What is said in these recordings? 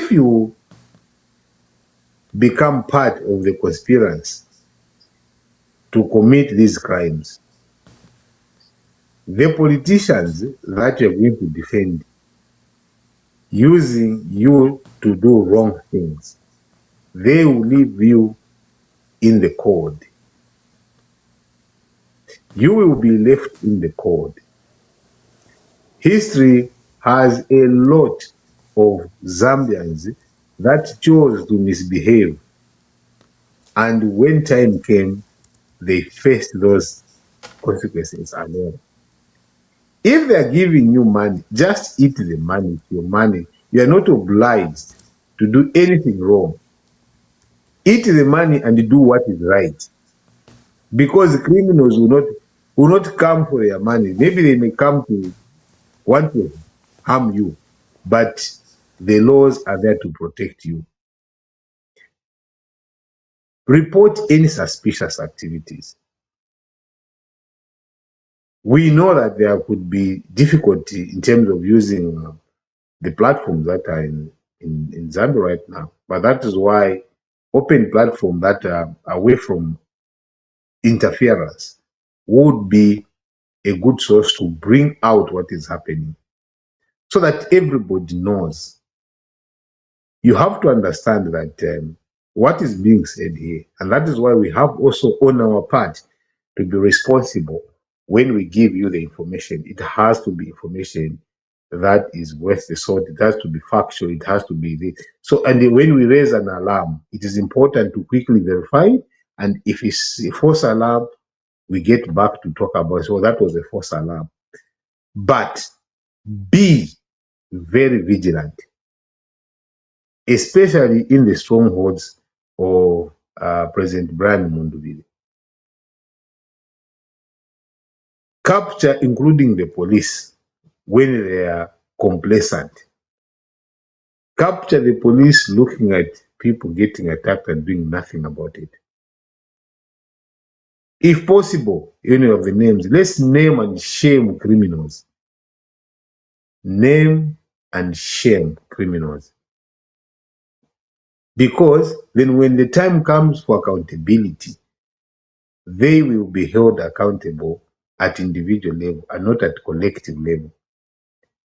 if you become part of the conspiracy to commit these crimes, the politicians that you're going to defend using you to do wrong things, they will leave you in the cold. You will be left in the cold. History has a lot of Zambians that chose to misbehave, and when time came, they faced those consequences alone. If they are giving you money, just eat the money. It's your money. You are not obliged to do anything wrong. Eat the money and do what is right, because criminals will not come for your money. Maybe they may come to want to harm you, but the laws are there to protect you. Report any suspicious activities. We know that there could be difficulty in terms of using the platforms that are in Zambia right now, but that is why open platforms that are away from interference would be a good source to bring out what is happening so that everybody knows. You have to understand that what is being said here, and that is why we have also on our part to be responsible. When we give you the information, it has to be information that is worth the salt. It has to be factual. It has to be this. So, and when we raise an alarm, it is important to quickly verify it. And if it's a false alarm, we get back to talk about, so that was a false alarm. But be very vigilant, especially in the strongholds of President Brian Mundubile. Capture, including the police, when they are complacent. Capture the police looking at people getting attacked and doing nothing about it. If possible, any of the names, let's name and shame criminals. Name and shame criminals. Because then when the time comes for accountability, they will be held accountable at individual level and not at collective level.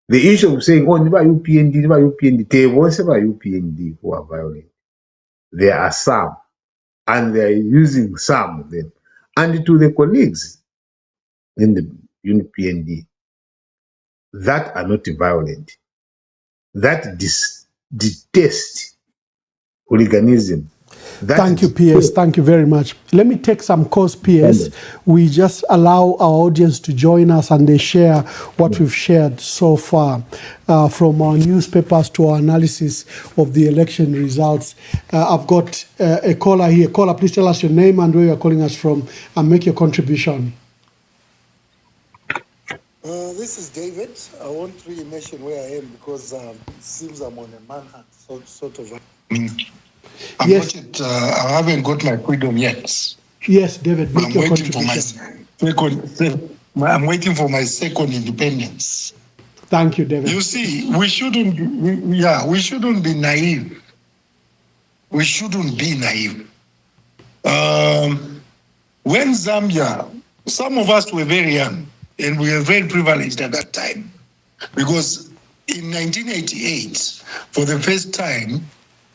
The issue of saying, oh, never UPND, they won't never UPND who are violent. There are some, and they are using some of them. And to the colleagues in the UPND that are not violent, that detest hooliganism. Thank you, PS. Thank you very much. Let me take some calls, PS. We just allow our audience to join us and they share what we've shared so far, from our newspapers to our analysis of the election results. I've got a caller here. Caller, please tell us your name and where you're calling us from and make your contribution. This is David. I won't really mention where I am because it seems I'm on a manhunt, sort of. Yes. I haven't got my freedom yet. Yes, David, make your contribution. I'm waiting for my second independence. Thank you, David. You see, we shouldn't be naive. We shouldn't be naive. When Zambia, some of us were very young and we were very privileged at that time, because in 1988, for the first time,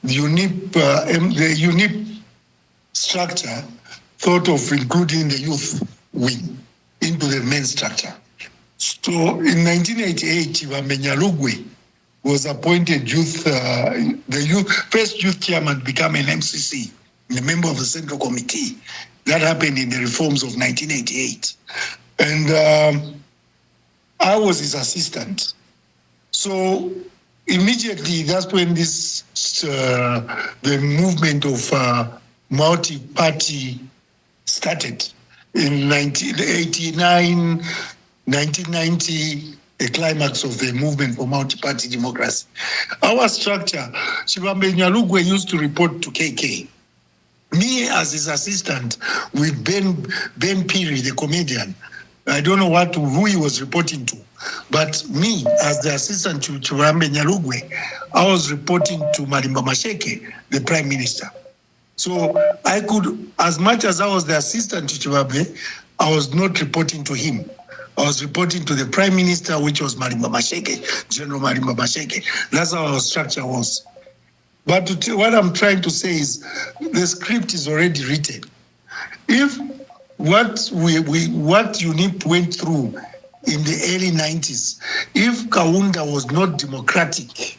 the UNIP structure thought of including the youth wing into the main structure. So in 1988, Chibambe Nyalugwe was appointed first youth chairman to become an MCC, a member of the Central Committee. That happened in the reforms of 1988. And I was his assistant. So immediately, that's when the movement of multi-party started. In 1989, 1990, a climax of the movement for multi-party democracy. Our structure, Chibambe Nyalugwe used to report to KK. Me as his assistant with Ben Piri, the comedian. I don't know who he was reporting to, But me, as the assistant to Chirambe Nyarugwe, I was reporting to Malimba Masheke, the Prime Minister. So I could, as much as I was the assistant to Chirambe, I was not reporting to him. I was reporting to the Prime Minister, which was Malimba Masheke, General Malimba Masheke. That's how our structure was. But what I'm trying to say is the script is already written. If what UNIP went through in the early 90s, if Kaunda was not democratic,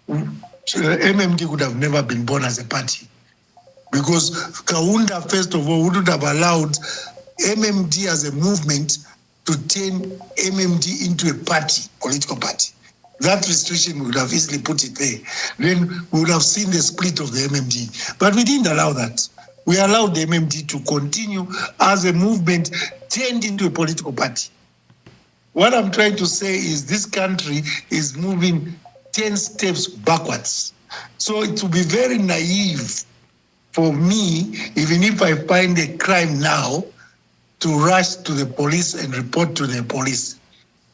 MMD would have never been born as a party. Because Kaunda, first of all, wouldn't have allowed MMD as a movement to turn MMD into a party, political party. That restriction would have easily put it there. Then we would have seen the split of the MMD. But we didn't allow that. We allowed the MMD to continue as a movement turned into a political party. What I'm trying to say is this country is moving 10 steps backwards. So it will be very naive for me, even if I find a crime now, to rush to the police and report to the police.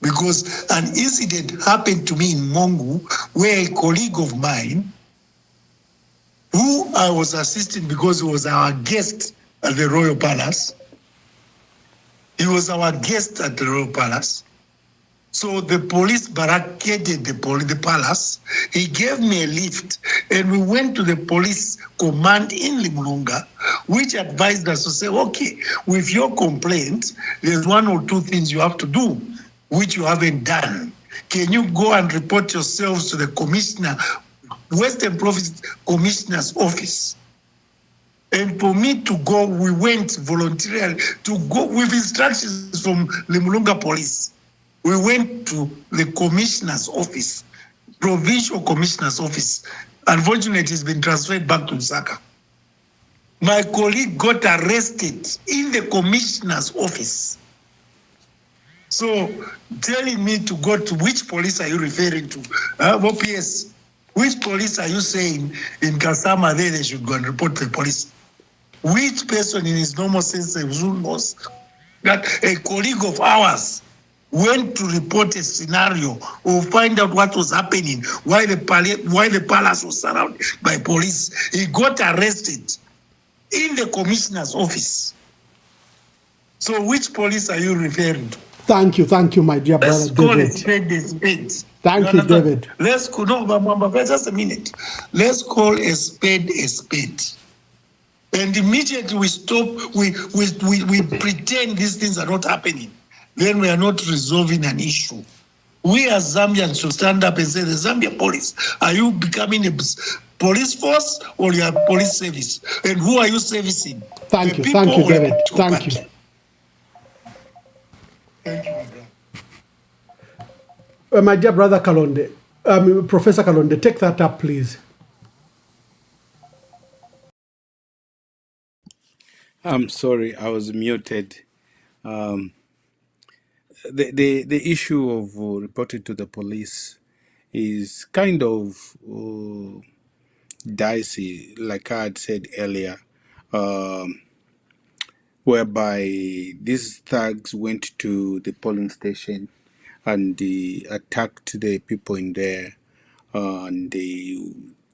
Because an incident happened to me in Mongu where a colleague of mine, who I was assisting because he was our guest at the Royal Palace, he was our guest at the Royal Palace. So the police barricaded the palace. He gave me a lift, and we went to the police command in Limulunga, which advised us to say, okay, with your complaint, there's one or two things you have to do, which you haven't done. Can you go and report yourselves to the commissioner, Western Province Commissioner's office? And for me to go, we went voluntarily to go with instructions from Limulunga Police. We went to the commissioner's office, provincial commissioner's office. Unfortunately, it's been transferred back to Lusaka. My colleague got arrested in the commissioner's office. So telling me to go to which police are you referring to? OPS, which police are you saying in Kasama there they should go and report to the police? Which person in his normal sense knows that a colleague of ours went to report a scenario or find out what was happening, why the palace was surrounded by police? He got arrested in the commissioner's office. So which police are you referring to? Thank you, my dear brother David. Thank you, David. Let's call just a minute. Let's call a spade a spade. And immediately we stop, we pretend these things are not happening. Then we are not resolving an issue. We as Zambians should stand up and say, the Zambia police, are you becoming a police force or you are police service? And who are you servicing? Thank you, David. Thank you. Thank you, my brother. My dear brother Kalonde, Professor Kalonde, take that up, please. I'm sorry, I was muted. The issue of reporting to the police is kind of dicey, like I had said earlier, whereby these thugs went to the polling station and they attacked the people in there, and they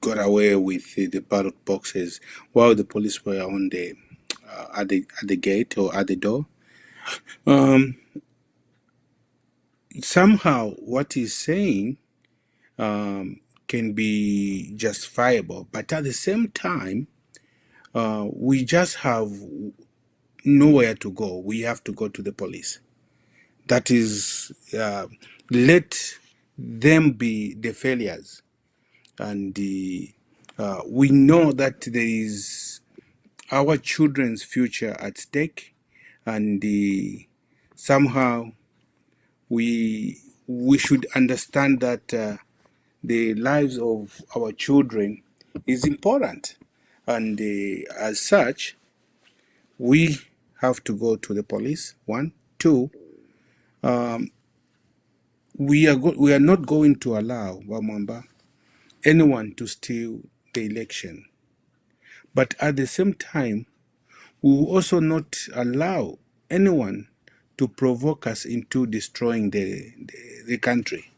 got away with the ballot boxes while the police were on the at the gate or at the door. Somehow what he's saying can be justifiable, but at the same time, we just have nowhere to go. We have to go to the police. That is, let them be the failures. And we know that there is our children's future at stake, and somehow we should understand that the lives of our children is important, and as such, we have to go to the police. 1, 2, we are not going to allow Wamwamba anyone to steal the election, but at the same time, we will also not allow anyone to provoke us into destroying the country.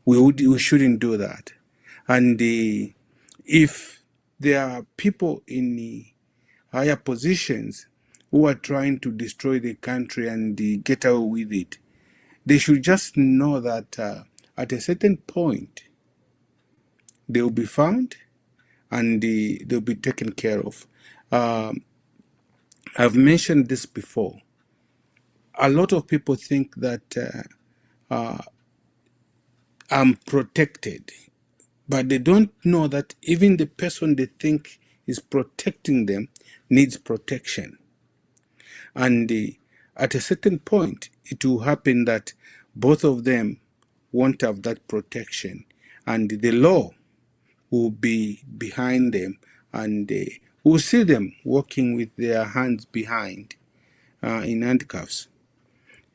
We shouldn't do that. And if there are people in the higher positions who are trying to destroy the country and get away with it, they should just know that at a certain point, they will be found and they'll be taken care of. I've mentioned this before. A lot of people think that I'm protected, but they don't know that even the person they think is protecting them needs protection. And at a certain point, it will happen that both of them won't have that protection, and the law will be behind them, and we'll see them walking with their hands behind in handcuffs.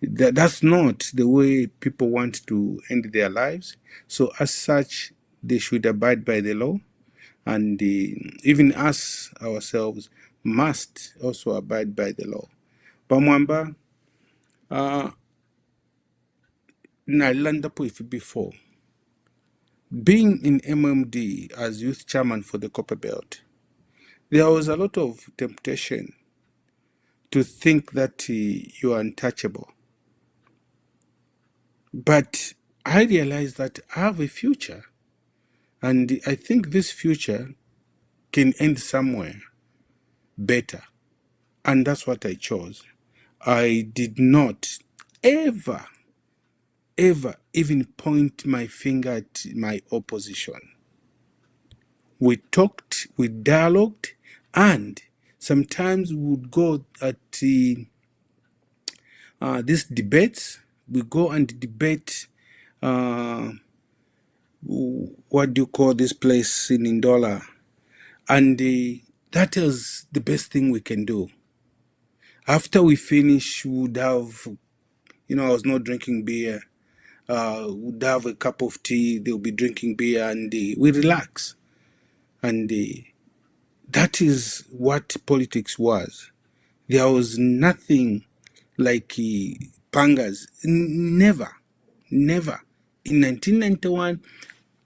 That's not the way people want to end their lives. So as such, they should abide by the law, and even us ourselves must also abide by the law. Bamwamba, nalandapo if before being in MMD as youth chairman for the Copper Belt, there was a lot of temptation to think that you are untouchable. But I realized that I have a future, and I think this future can end somewhere better. And that's what I chose. I did not ever even point my finger at my opposition. We talked, we dialogued, and sometimes we would go at these debates. We go and debate, what do you call this place in Ndola? And that is the best thing we can do. After we finish, we would have, I was not drinking beer. Would have a cup of tea, they'll be drinking beer, and we relax. And that is what politics was. There was nothing like pangas. Never. In 1991,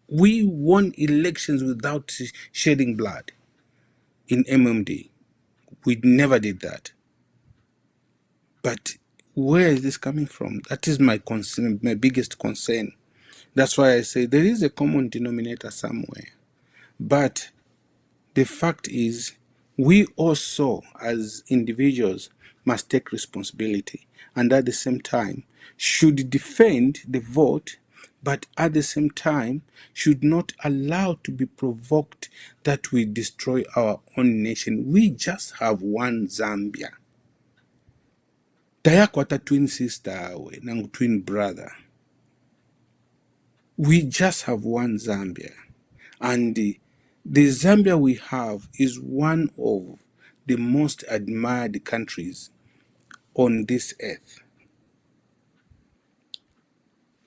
we won elections without shedding blood in MMD. We never did that. But where is this coming from? That is my concern, my biggest concern. That's why I say there is a common denominator somewhere. But the fact is, we also, as individuals, must take responsibility, and at the same time should defend the vote, but at the same time should not allow to be provoked that we destroy our own nation. We just have one Zambia. Tayakwata twin sister, nangu twin brother. We just have one Zambia, and the Zambia we have is one of the most admired countries on this earth.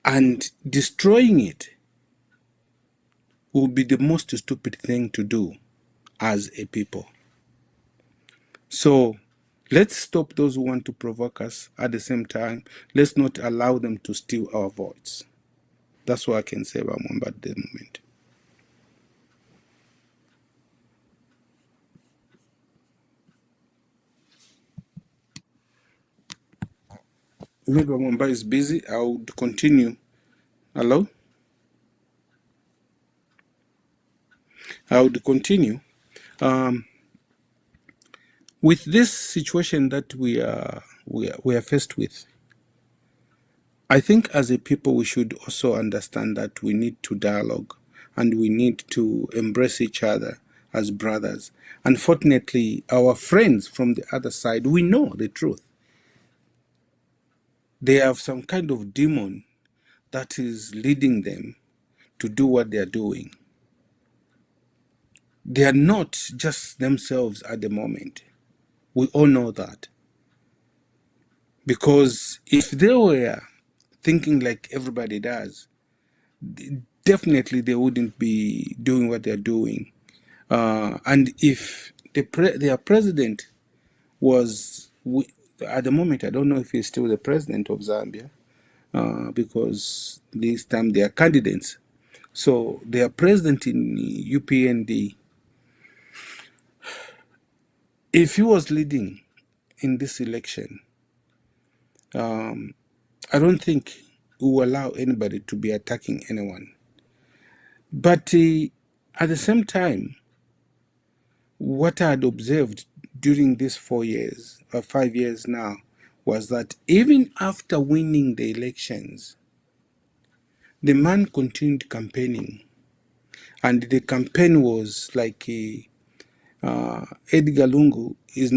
And destroying it will be the most stupid thing to do as a people. So let's stop those who want to provoke us. At the same time, let's not allow them to steal our votes. That's what I can say about Mwamba at the moment. Maybe Mwamba is busy. I would continue. Hello? I would continue. With this situation that we are faced with, I think as a people we should also understand that we need to dialogue and we need to embrace each other as brothers. Unfortunately, our friends from the other side, we know the truth. They have some kind of demon that is leading them to do what they are doing. They are not just themselves at the moment. We all know that. Because if they were thinking like everybody does, definitely they wouldn't be doing what they're doing. And if their president was at the moment, I don't know if he's still the president of Zambia, because this time they are candidates. So their president in UPND, if he was leading in this election, I don't think he will allow anybody to be attacking anyone. But at the same time, what I had observed during these 4 years or 5 years now was that even after winning the elections, the man continued campaigning, and the campaign was like Edgar Lungu is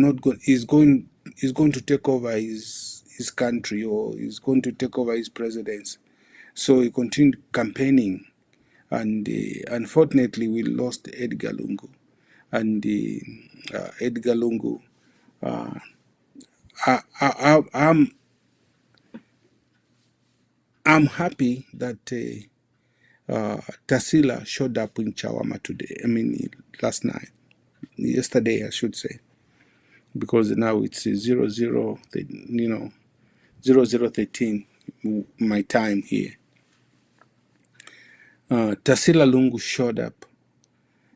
going to take over his country, or is going to take over his presidency. So he continued campaigning, and unfortunately we lost Edgar Lungu. And Edgar Lungu, I'm happy that Tassila showed up in Chawama today. I mean, yesterday, I should say, because now it's 0013 my time here. Tassila Lungu showed up.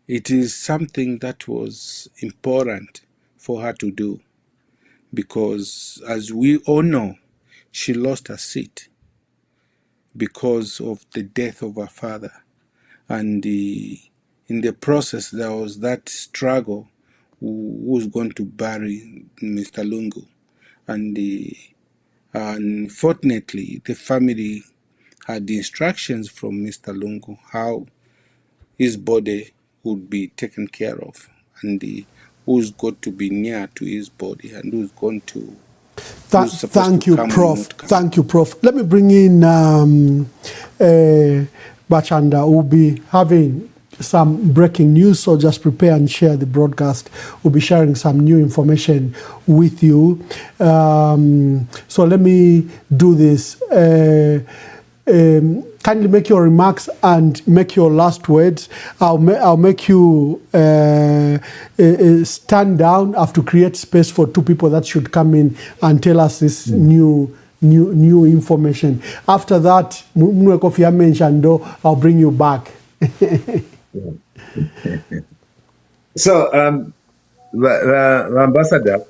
It is something that was important for her to do, because as we all know, she lost her seat because of the death of her father. And in the process, there was that struggle, who's going to bury Mr. Lungu. And unfortunately, the family had the instructions from Mr. Lungu how his body would be taken care of, and who's got to be near to his body, and who's going to... Thank you, Prof. Thank you, Prof. Let me bring in Bachanda, who will be having some breaking news, so just prepare and share the broadcast. We'll be sharing some new information with you. So let me do this. Kindly make your remarks and make your last words. I'll make you stand down. I have to create space for two people that should come in and tell us this new information. After that, I'll bring you back. So, Ambassador,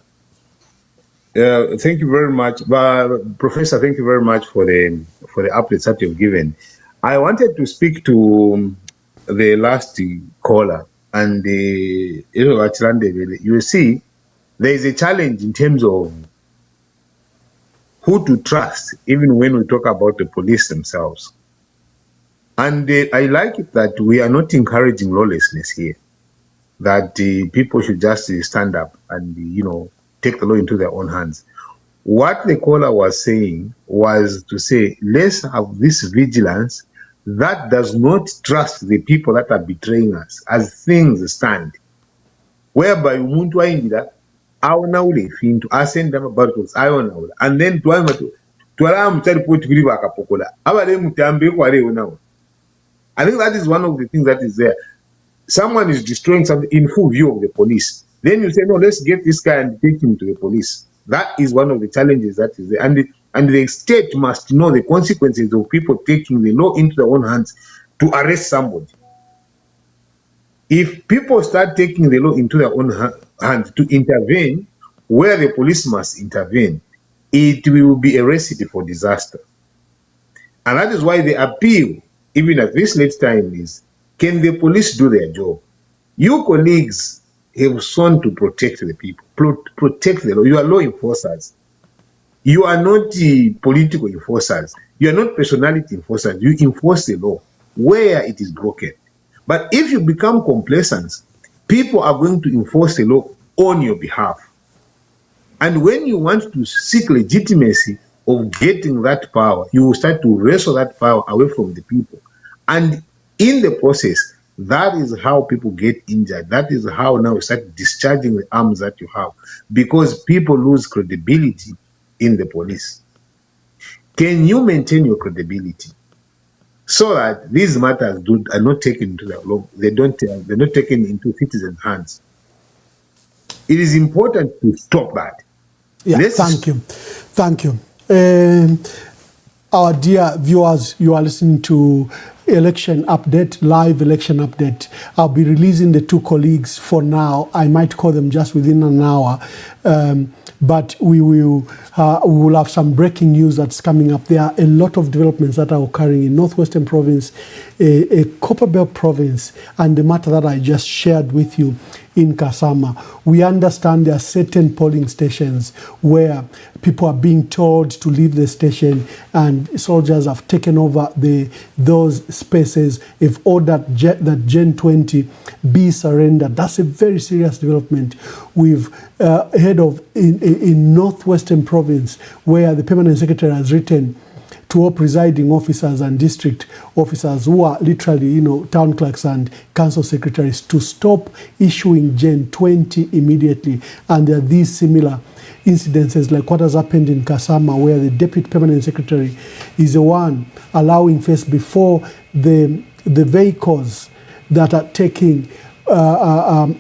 thank you very much, Professor. Thank you very much for the updates that you've given. I wanted to speak to the last caller and you see, there is a challenge in terms of who to trust, even when we talk about the police themselves. And I like it that we are not encouraging lawlessness here, that people should just stand up and, take the law into their own hands. What the caller was saying was to say, let's have this vigilance that does not trust the people that are betraying us as things stand, whereby umuntu waingira aona ule fintu asenda mabarcos aona ule, and then twala mutari poti kuli bakapokola abale mutambe kwale onawo. I think that is one of the things that is there. Someone is destroying something in full view of the police. Then you say, no, let's get this guy and take him to the police. That is one of the challenges that is there. And the state must know the consequences of people taking the law into their own hands to arrest somebody. If people start taking the law into their own hands to intervene where the police must intervene, it will be a recipe for disaster. And that is why the appeal, even at this late time, is, can the police do their job? You colleagues have sworn to protect the people, protect the law. You are law enforcers. You are not political enforcers. You are not personality enforcers. You enforce the law where it is broken. But if you become complacent, people are going to enforce the law on your behalf. And when you want to seek legitimacy of getting that power, you will start to wrestle that power away from the people. And in the process, that is how people get injured. That is how now you start discharging the arms that you have, because people lose credibility in the police. Can you maintain your credibility so that these matters are not taken into the law? They're not taken into citizens' hands. It is important to stop that. Yeah, Let's- thank you. Thank you. Our dear viewers, you are listening to election update, live election update. I'll be releasing the two colleagues for now. I might call them just within an hour. But we will have some breaking news that's coming up. There are a lot of developments that are occurring in Northwestern Province, a Copperbelt Province, and the matter that I just shared with you in Kasama. We understand there are certain polling stations where people are being told to leave the station, and soldiers have taken over those spaces. If ordered that Gen 20 be surrendered. That's a very serious development. We've heard of in Northwestern Province, where the Permanent Secretary has written to all presiding officers and district officers who are literally, town clerks and council secretaries to stop issuing Gen 20 immediately. And there are these similar incidences like what has happened in Kasama, where the deputy permanent secretary is the one allowing first before the vehicles that are taking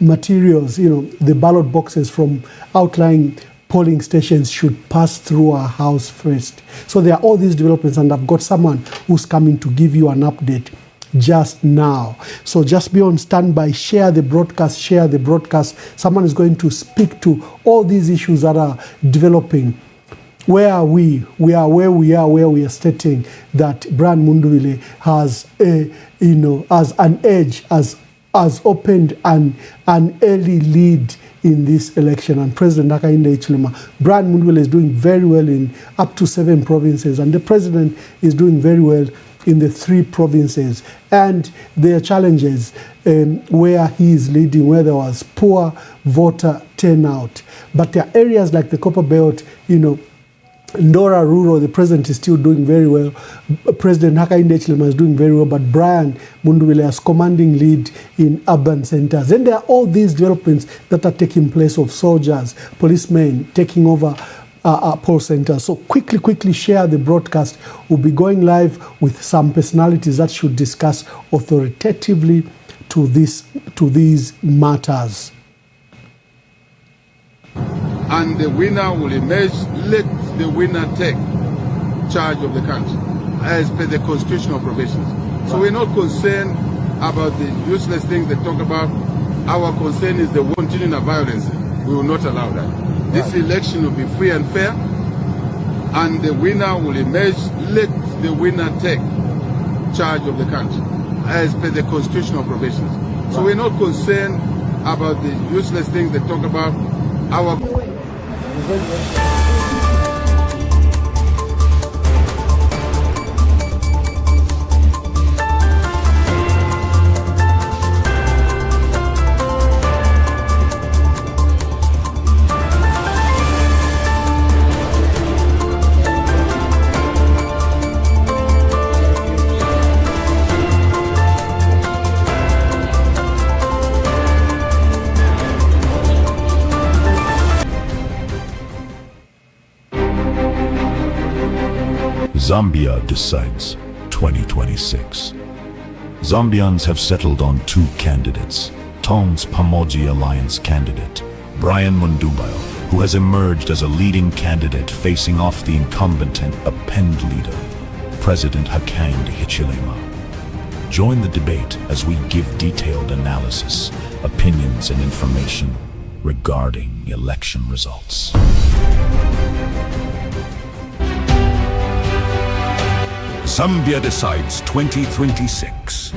materials, the ballot boxes from outlying polling stations should pass through our house first. So there are all these developments, and I've got someone who's coming to give you an update just now. So just be on standby, share the broadcast, Someone is going to speak to all these issues that are developing. Where are we? We are where we are stating that Brian Mundubile has as an edge, has opened an early lead in this election, and President Hakainde Hichilema. Brian Mundubile is doing very well in up to 7 provinces, and the president is doing very well in the 3 provinces. And there are challenges where he is leading, where there was poor voter turnout. But there are areas like the Copper Belt, Ndora Rural, the president is still doing very well. President Hakainde Hichilema is doing very well, but Brian Mundubile has commanding lead in urban centers. And there are all these developments that are taking place of soldiers, policemen taking over poll centers. So quickly share the broadcast. We'll be going live with some personalities that should discuss authoritatively to these matters. And the winner will emerge. Let the winner take charge of the country as per the constitutional provisions. So we're not concerned about the useless things they talk about. Our concern is the wanting of violence. We will not allow that. This election will be free and fair, and the winner will emerge. Let the winner take charge of the country as per the constitutional provisions. So we're not concerned about the useless things they talk about. Our Zambia decides 2026. Zambians have settled on 2 candidates. Tongs Pamoja Alliance candidate Brian Mundubile, who has emerged as a leading candidate facing off the incumbent and append leader, President Hakainde Hichilema. Join the debate as we give detailed analysis, opinions, and information regarding election results. Zambia decides 2026.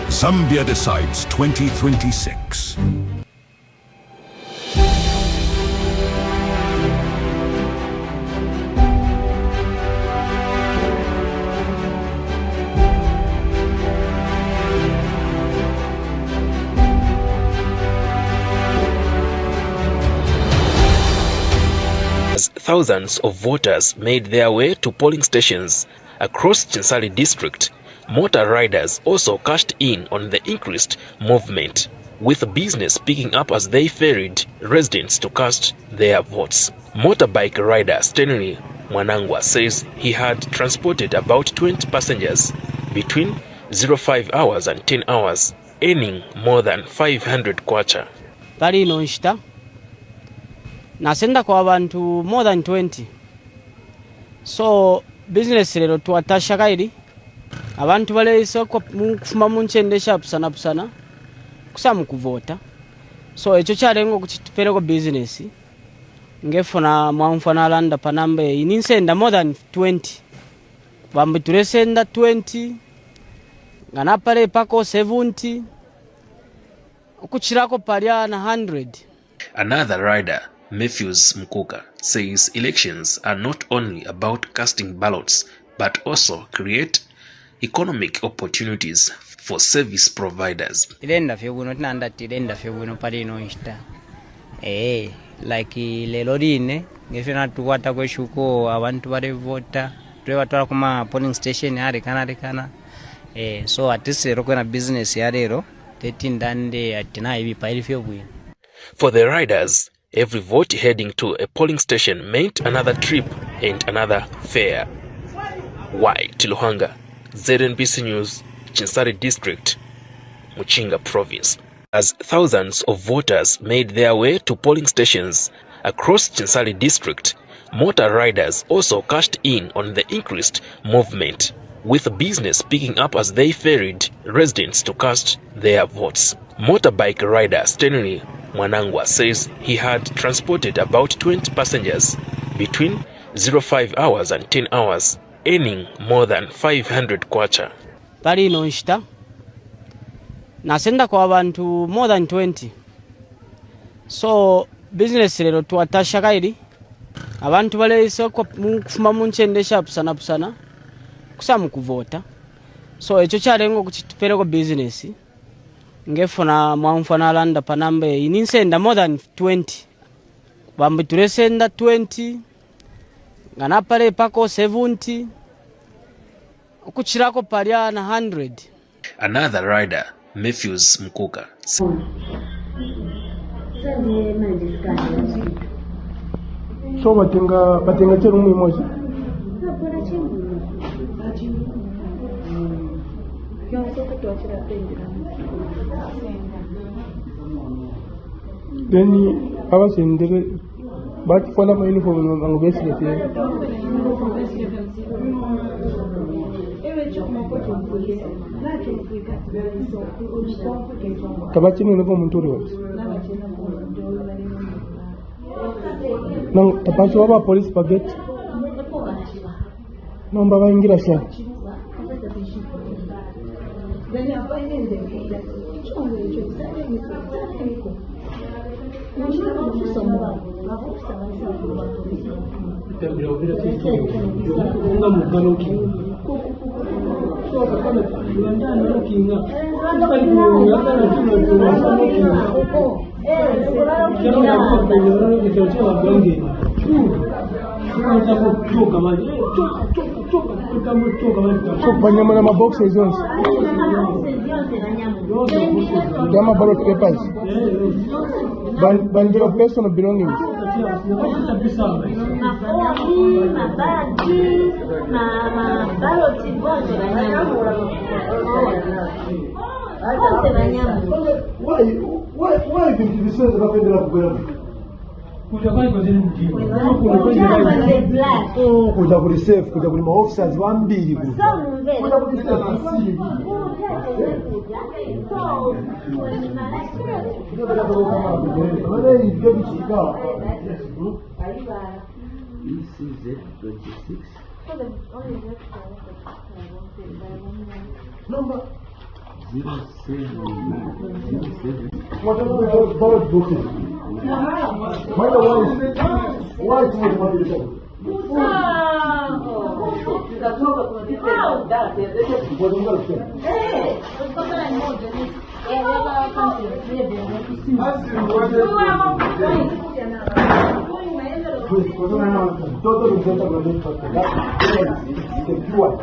Zambia decides 2026. thousands of voters made their way to polling stations across Chinsali district, motor riders also cashed in on the increased movement, with business picking up as they ferried residents to cast their votes. Motorbike rider Stanley Mwanangwa says he had transported about 20 passengers between 05 hours and 10 hours, earning more than 500 kwacha. Pali ino nshita nasenda kwa abantu more than 20, so business lero tuwatasha kairi abantu baleese kufuma munchendesha pusana kusamu kuvota, so echo kyalengo kukitupereko business ngefuna mwamfana landa panambe ininsenda more than 20 bambi tulesenda 20 ngana pale pako 70 ukuchirako palya na 100. Another rider, Matthews Mkuka, says elections are not only about casting ballots but also create economic opportunities for service providers. Tilenda fyebuno tinanda tilenda fyebuno pali ino nshita like lelo line ngefena tukwata kweshuko abantu bale vota twebatwala kuma polling station yale kana so atisero kwena business yalero tetindande atina ibi paili fyobwino. For the riders, every vote heading to a polling station meant another trip and another fare. Why Tiluhanga, ZNBC News, Chinsali District, Muchinga Province. As thousands of voters made their way to polling stations across Chinsali District, motor riders also cashed in on the increased movement, with business picking up as they ferried residents to cast their votes. Motorbike rider Stanley Mwanangwa says he had transported about 20 passengers between 05 hours and 10 hours, earning more than 500 kwacha. Pali ino nshita nasenda kwa abantu more than 20, so business lero tuwatasha kairi abantu baleese kufuma munchendesha pusana kusamu kuvota, so echo kyalengo kukitupereko business ngefuna mwamfana landa panambe ininsenda more than 20 bambi tulesenda 20 ngana pale pako 70 ukuchirako palya na 100. Another rider, Matthews Mkuka. So batenga chero mwimozi. Then abasendere batfala ama uniform ngobesile. Tabachini niko munturi wose. Nang tapacho waba police paget. Nomba baingira sha. So banyama na boxes yonse. Dama ballot papers. Bandira personal belongings. Why did you say that? Kuja kuri safe, kuja kuri officers wambili kuja kuri safe. Number 07. What about the ballot boxes? Why is it?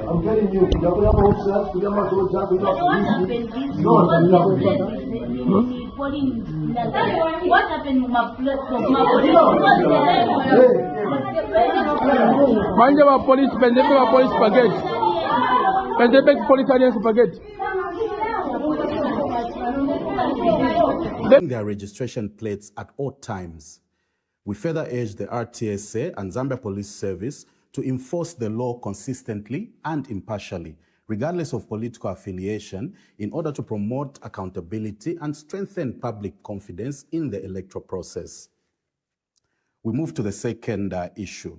I'm telling you, what happened to my police spaghetti. Police spaghetti. Their registration plates at all times. We further urge the RTSA and Zambia Police Service to enforce the law consistently and impartially, regardless of political affiliation, in order to promote accountability and strengthen public confidence in the electoral process. We move to the second issue.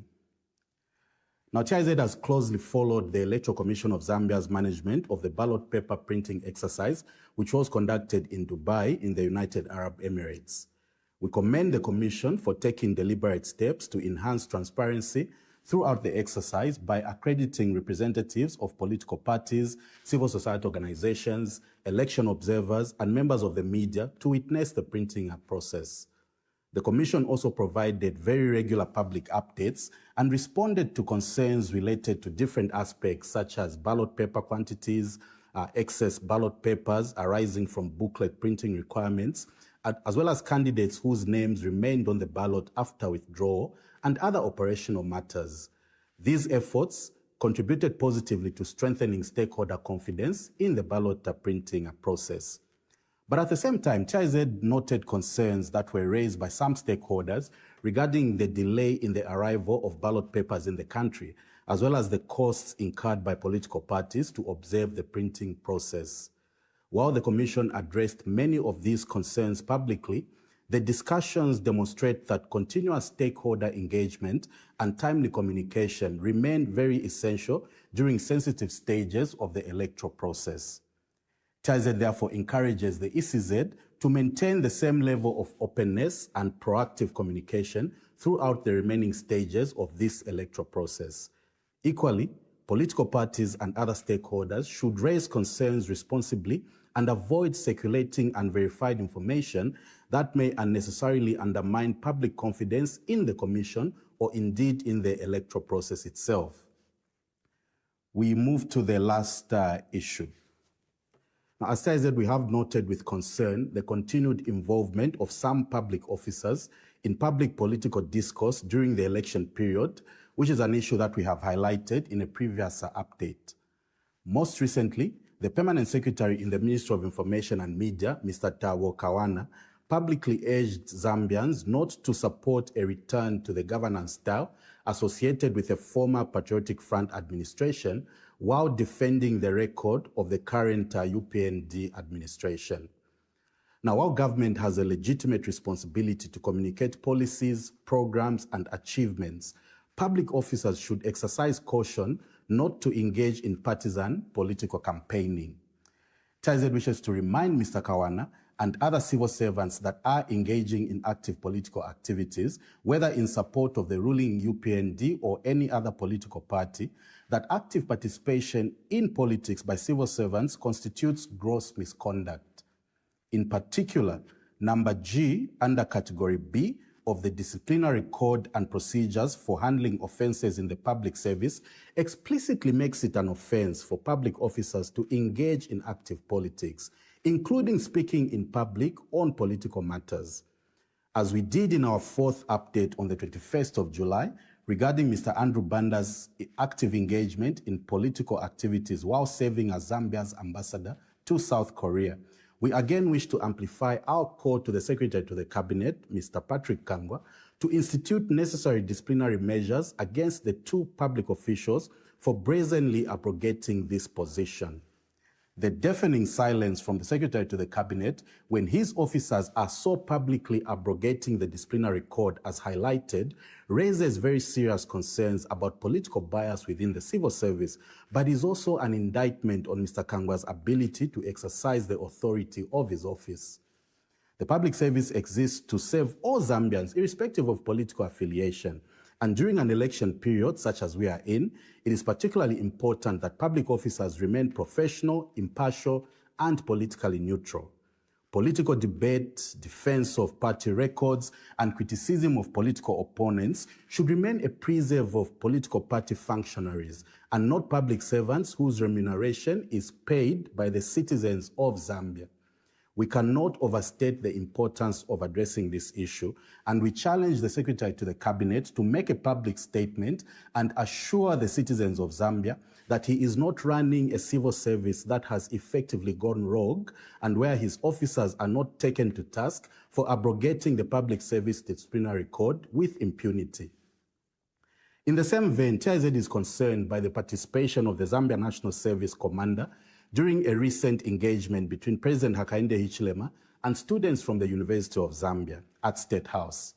Now, TIZ has closely followed the Electoral Commission of Zambia's management of the ballot paper printing exercise, which was conducted in Dubai in the United Arab Emirates. We commend the Commission for taking deliberate steps to enhance transparency throughout the exercise by accrediting representatives of political parties, civil society organizations, election observers, and members of the media to witness the printing process. The Commission also provided very regular public updates and responded to concerns related to different aspects such as ballot paper quantities, excess ballot papers arising from booklet printing requirements, as well as candidates whose names remained on the ballot after withdrawal, and other operational matters. These efforts contributed positively to strengthening stakeholder confidence in the ballot printing process. But at the same time, TIZ noted concerns that were raised by some stakeholders regarding the delay in the arrival of ballot papers in the country, as well as the costs incurred by political parties to observe the printing process. While the Commission addressed many of these concerns publicly, the discussions demonstrate that continuous stakeholder engagement and timely communication remain very essential during sensitive stages of the electoral process. TIZ therefore encourages the ECZ to maintain the same level of openness and proactive communication throughout the remaining stages of this electoral process. Equally, political parties and other stakeholders should raise concerns responsibly and avoid circulating unverified information that may unnecessarily undermine public confidence in the Commission or indeed in the electoral process itself. We move to the last issue. Now, as I said, we have noted with concern the continued involvement of some public officers in public political discourse during the election period, which is an issue that we have highlighted in a previous update. Most recently, the Permanent Secretary in the Ministry of Information and Media, Mr. Tawo Kawana, publicly urged Zambians not to support a return to the governance style associated with a former Patriotic Front administration while defending the record of the current UPND administration. Now, while government has a legitimate responsibility to communicate policies, programs, and achievements, public officers should exercise caution not to engage in partisan political campaigning. TIZ wishes to remind Mr. Kawana and other civil servants that are engaging in active political activities, whether in support of the ruling UPND or any other political party, that active participation in politics by civil servants constitutes gross misconduct. In particular, number G under category B of the Disciplinary Code and Procedures for Handling Offences in the Public Service explicitly makes it an offence for public officers to engage in active politics, including speaking in public on political matters. As we did in our fourth update on the 21st of July regarding Mr. Andrew Banda's active engagement in political activities while serving as Zambia's ambassador to South Korea, we again wish to amplify our call to the Secretary to the Cabinet, Mr. Patrick Kangwa, to institute necessary disciplinary measures against the two public officials for brazenly abrogating this position. The deafening silence from the Secretary to the Cabinet when his officers are so publicly abrogating the disciplinary code as highlighted raises very serious concerns about political bias within the civil service, but is also an indictment on Mr. Kangwa's ability to exercise the authority of his office. The public service exists to serve all Zambians, irrespective of political affiliation, And during an election period such as we are in, it is particularly important that public officers remain professional, impartial, and politically neutral. Political debate, defense of party records, and criticism of political opponents should remain a preserve of political party functionaries and not public servants whose remuneration is paid by the citizens of Zambia. We cannot overstate the importance of addressing this issue, and we challenge the Secretary to the Cabinet to make a public statement and assure the citizens of Zambia that he is not running a civil service that has effectively gone rogue and where his officers are not taken to task for abrogating the Public Service Disciplinary Code with impunity. In the same vein, TIZ is concerned by the participation of the Zambia National Service Commander during a recent engagement between President Hakainde Hichilema and students from the University of Zambia at State House.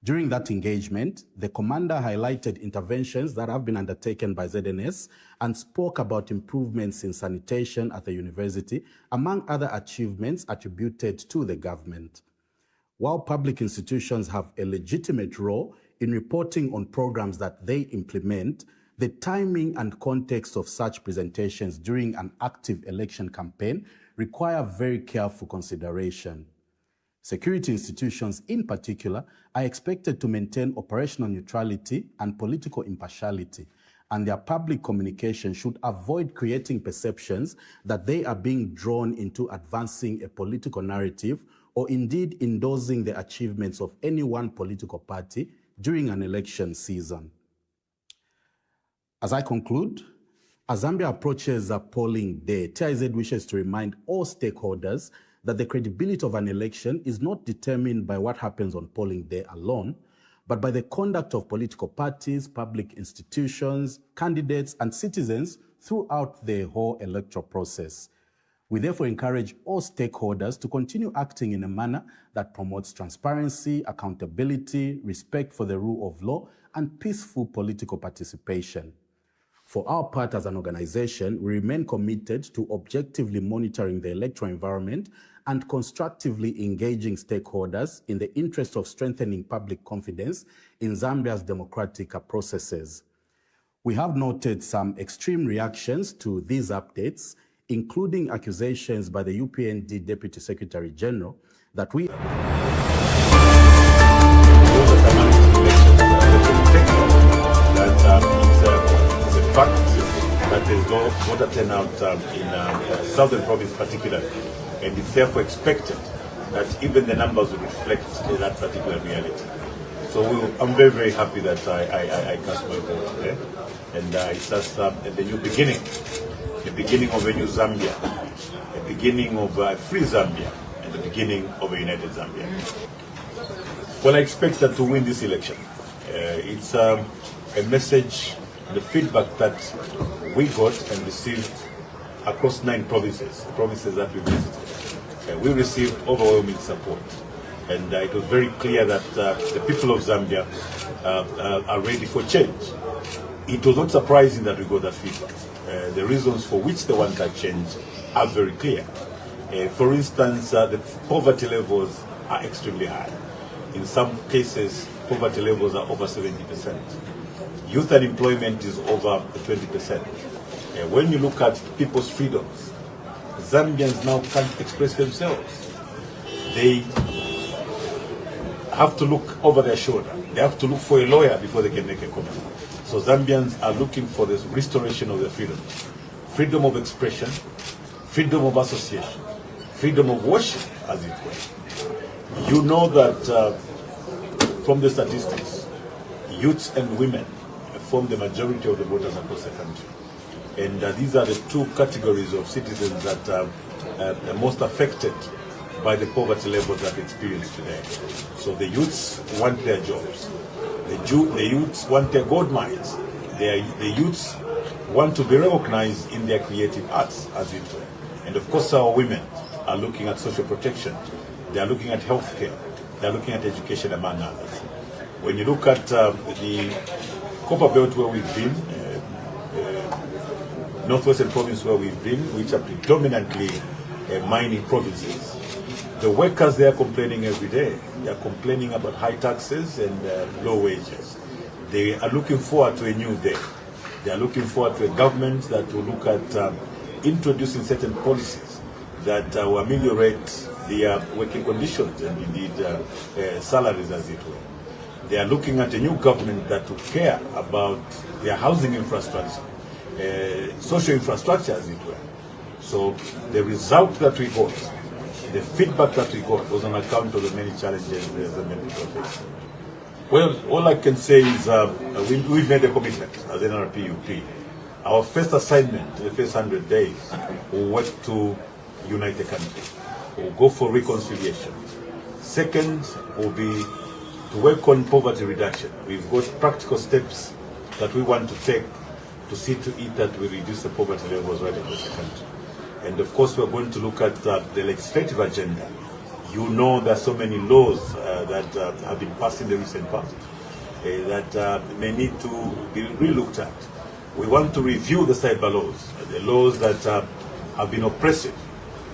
During that engagement, the commander highlighted interventions that have been undertaken by ZNS and spoke about improvements in sanitation at the university, among other achievements attributed to the government. While public institutions have a legitimate role in reporting on programs that they implement, the timing and context of such presentations during an active election campaign require very careful consideration. Security institutions in particular are expected to maintain operational neutrality and political impartiality, and their public communication should avoid creating perceptions that they are being drawn into advancing a political narrative or indeed endorsing the achievements of any one political party during an election season. As I conclude, as Zambia approaches a polling day, TIZ wishes to remind all stakeholders that the credibility of an election is not determined by what happens on polling day alone, but by the conduct of political parties, public institutions, candidates, and citizens throughout the whole electoral process. We therefore encourage all stakeholders to continue acting in a manner that promotes transparency, accountability, respect for the rule of law, and peaceful political participation. For our part as an organization, we remain committed to objectively monitoring the electoral environment and constructively engaging stakeholders in the interest of strengthening public confidence in Zambia's democratic processes. We have noted some extreme reactions to these updates, including accusations by the UPND Deputy Secretary General that we it's a fact that there's no voter turnout in southern province particularly, and it's therefore expected that even the numbers will reflect that particular reality. So I'm very, very happy that I cast my vote today, and it's just the new beginning, the beginning of a new Zambia, the beginning of a free Zambia, and the beginning of a united Zambia. Well, I expect that to win this election. It's a message, the feedback that we got and received across 9 provinces that we visited. We received overwhelming support, and it was very clear that the people of Zambia are ready for change. It was not surprising that we got that feedback. The reasons for which they want that change are very clear. For instance, the poverty levels are extremely high. In some cases, poverty levels are over 70%. Youth unemployment is over 20%. When you look at people's freedoms, Zambians now can't express themselves. They have to look over their shoulder. They have to look for a lawyer before they can make a comment. So Zambians are looking for the restoration of their freedom. Freedom of expression, freedom of association, freedom of worship, as it were. You know that from the statistics, youths and women form the majority of the voters across the country. And these are the 2 categories of citizens that are most affected by the poverty levels that we experience today. So the youths want their jobs. The youths want their gold mines. The youths want to be recognized in their creative arts, as it were. And of course, our women are looking at social protection. They are looking at healthcare. They are looking at education, among others. When you look at the Copper Belt where we've been, Northwestern Province where we've been, which are predominantly mining provinces, the workers there are complaining every day. They are complaining about high taxes and low wages. They are looking forward to a new day. They are looking forward to a government that will look at introducing certain policies that will ameliorate their working conditions and indeed salaries, as it were. They are looking at a new government that will care about their housing infrastructure, social infrastructure, as it were. So the result that we got, the feedback that we got, was on account of the many challenges the many people face. Well, all I can say is we've made a commitment as NRPUP. Our first assignment, the first 100 days, will work to unite the country. We'll go for reconciliation. Second will be to work on poverty reduction. We've got practical steps that we want to take to see to it that we reduce the poverty levels right across the country. And of course, we're going to look at the legislative agenda. You know, there are so many laws that have been passed in the recent past that may need to be re-looked at. We want to review the cyber laws, the laws that have been oppressive,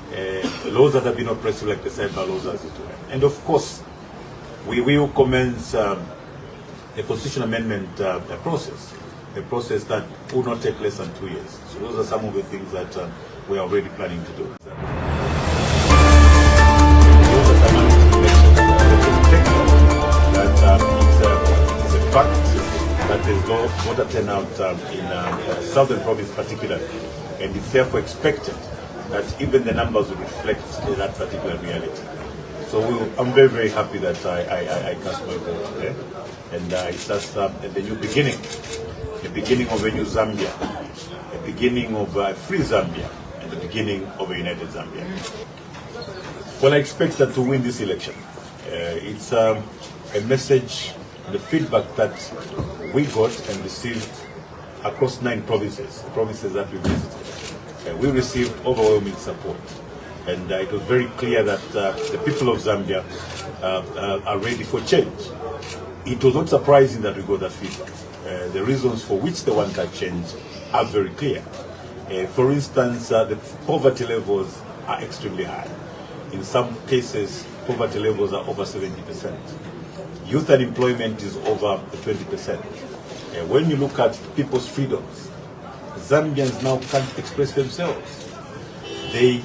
like the cyber laws, as it were. And of course, we will commence a constitutional amendment process, a process that will not take less than 2 years. So those are some of the things that we are already planning to do. It's a fact that there's no voter turnout in southern province particularly, and it's therefore expected that even the numbers will reflect that particular reality. So I'm very, very happy that I cast my vote today, and it's just the new beginning, the beginning of a new Zambia, the beginning of a free Zambia, and the beginning of a united Zambia. Well, I expect that to win this election. It's a message, the feedback that we got and received across 9 provinces, the provinces that we visited. We received overwhelming support. And it was very clear that the people of Zambia are ready for change. It was not surprising that we got that feedback. The reasons for which they want that change are very clear. For instance, the poverty levels are extremely high. In some cases, poverty levels are over 70%. Youth unemployment is over 20%. When you look at people's freedoms, Zambians now can't express themselves. They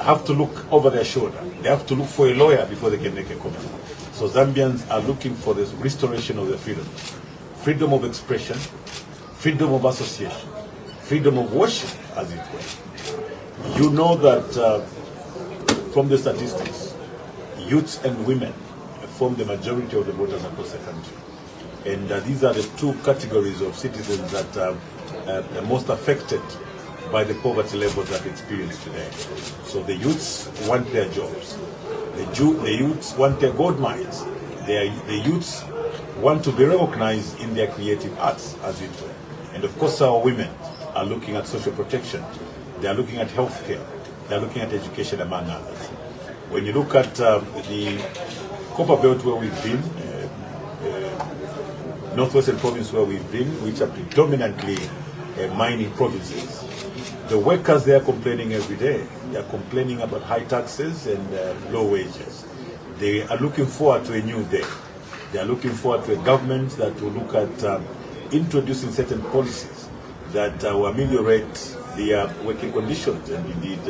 have to look over their shoulder. They have to look for a lawyer before they can make a comment. So Zambians are looking for this restoration of their freedom. Freedom of expression, freedom of association, freedom of worship, as it were. You know that from the statistics, youths and women form the majority of the voters across the country. And these are the 2 categories of citizens that are most affected by the poverty levels that we experience today. So the youths want their jobs. The youths want their gold mines. The youths want to be recognized in their creative arts, as it were. And of course, our women are looking at social protection. They are looking at healthcare. They are looking at education, among others. When you look at the Copper Belt where we've been, Northwestern Province where we've been, which are predominantly mining provinces, the workers there are complaining every day. They are complaining about high taxes and low wages. They are looking forward to a new day. They are looking forward to a government that will look at introducing certain policies that will ameliorate their working conditions and indeed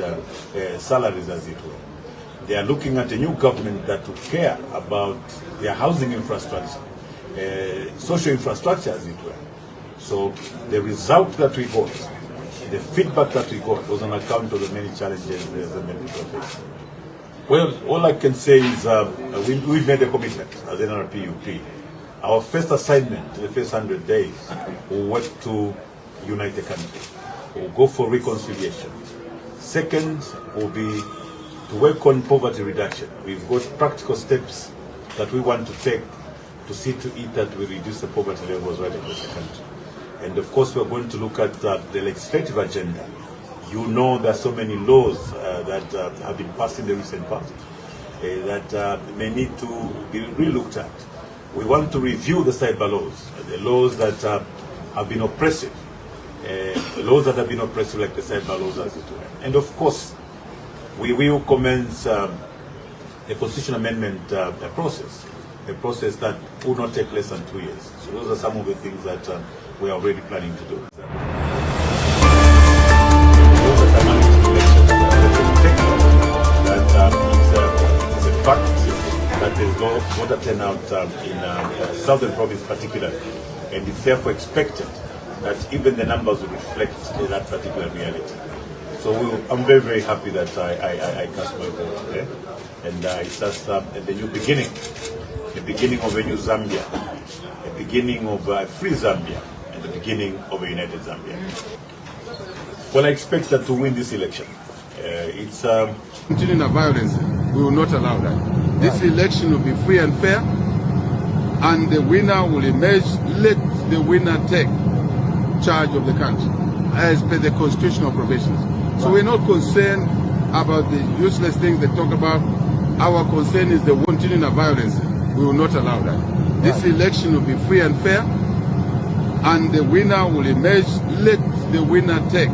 salaries, as it were. They are looking at a new government that will care about their housing infrastructure, social infrastructure, as it were. So the result that we got, the feedback that we got, was on account of the many challenges the many people face. Well, all I can say is we've made a commitment as NRPUP. Our first assignment, the first 100 days, will work to unite the country. We'll go for reconciliation. Second will be to work on poverty reduction. We've got practical steps that we want to take to see to it that we reduce the poverty levels right across the country. And of course, we're going to look at the legislative agenda. You know, there are so many laws that have been passed in the recent past that may need to be re-looked at. We want to review the cyber laws, the laws that have been oppressive, like the cyber laws, as it were. And of course, we will commence a constitutional amendment process, a process that will not take less than 2 years. So those are some of the things that we are already planning to do. It's a fact that there's no voter turnout in southern province particularly, and it's therefore expected that even the numbers will reflect that particular reality. So I'm very, very happy that I cast my vote today, and it's just the new beginning, the beginning of a new Zambia, the beginning of a free Zambia, and the beginning of a united Zambia. Well, I expect that to win this election. It's continuing the violence. We will not allow that. This election will be free and fair, and the winner will emerge. Let the winner take charge of the country as per the constitutional provisions. So we're not concerned about the useless things they talk about. Our concern is the continuing of violence. We will not allow that. This election will be free and fair, and the winner will emerge. Let the winner take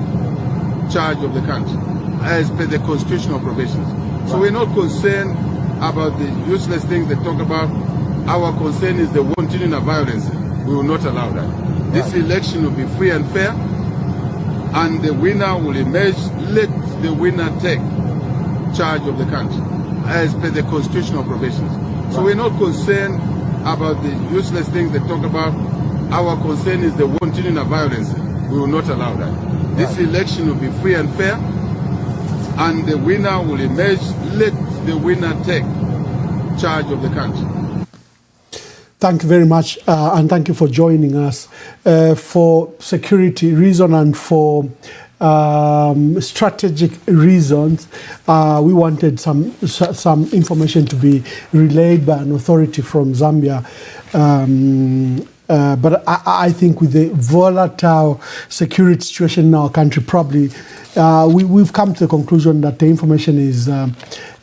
charge of the country as per the constitutional provisions. So we're not concerned about the useless things they talk about. Our concern is the continuing of violence. We will not allow that. This election will be free and fair, and the winner will emerge. Let the winner take charge of the country as per the constitutional provisions. So we're not concerned about the useless things they talk about. Our concern is the continuing of violence. We will not allow that. This election will be free and fair, and the winner will emerge. Let the winner take charge of the country. Thank you very much, and thank you for joining us. For security reason and for strategic reasons, we wanted some information to be relayed by an authority from Zambia. But I think with the volatile security situation in our country, probably we've come to the conclusion that the information is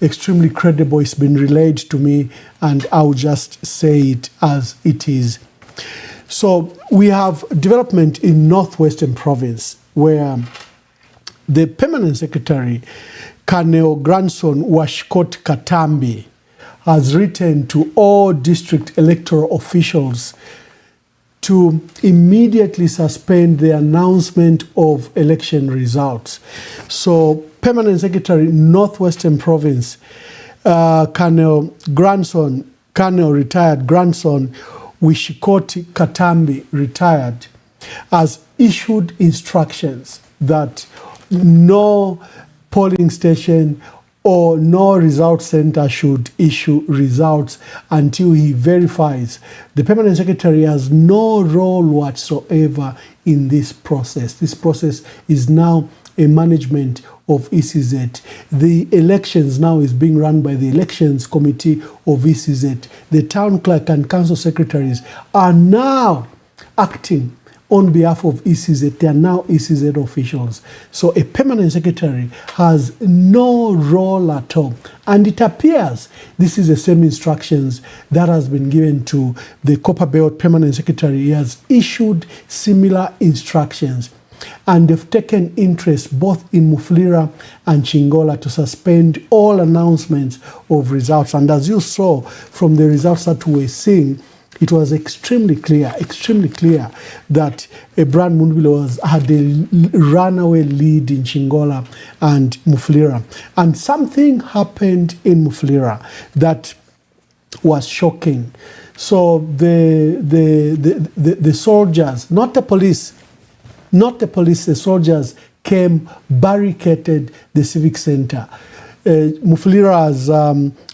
extremely credible. It's been relayed to me, and I'll just say it as it is. So we have development in Northwestern Province, where the Permanent Secretary, Colonel Grandson Washcott Katambi, has written to all district electoral officials to immediately suspend the announcement of election results. So, Permanent Secretary, Northwestern Province, Colonel retired Grandson Washcott Katambi, retired, has issued instructions that no polling station or no result center should issue results until he verifies. The Permanent Secretary has no role whatsoever in this process. This process is now a management of ECZ. The elections now is being run by the Elections Committee of ECZ. The town clerk and council secretaries are now acting on behalf of ECZ. They are now ECZ officials. So a permanent secretary has no role at all. And it appears this is the same instructions that has been given to the Copperbelt permanent secretary. He has issued similar instructions. And they've taken interest both in Mufulira and Chingola to suspend all announcements of results. And as you saw from the results that we were seeing, it was extremely clear that Brian Mundubile had a runaway lead in Chingola and Mufulira. And something happened in Mufulira that was shocking. So the soldiers, not the police, the soldiers came, barricaded the civic center. Mufulira has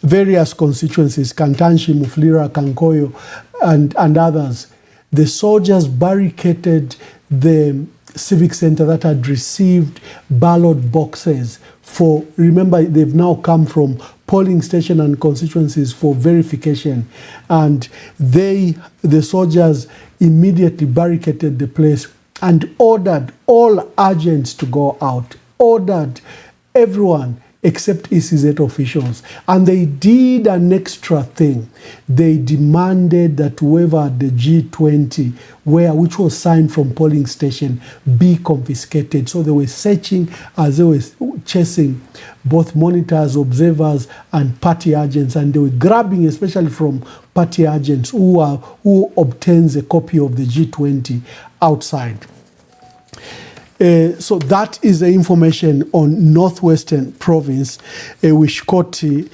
various constituencies, Kantanshi, Mufulira, Kankoyo, and others. The soldiers barricaded the civic center that had received ballot boxes for, remember, they've now come from polling station and constituencies for verification. And the soldiers immediately barricaded the place and ordered all agents to go out, ordered everyone except ECZ officials. And they did an extra thing. They demanded that whoever the G20 which was signed from polling station be confiscated. So they were searching as they were chasing both monitors, observers, and party agents, and they were grabbing especially from party agents who obtains a copy of the G20 outside. So that is the information on Northwestern Province. Wishkoti,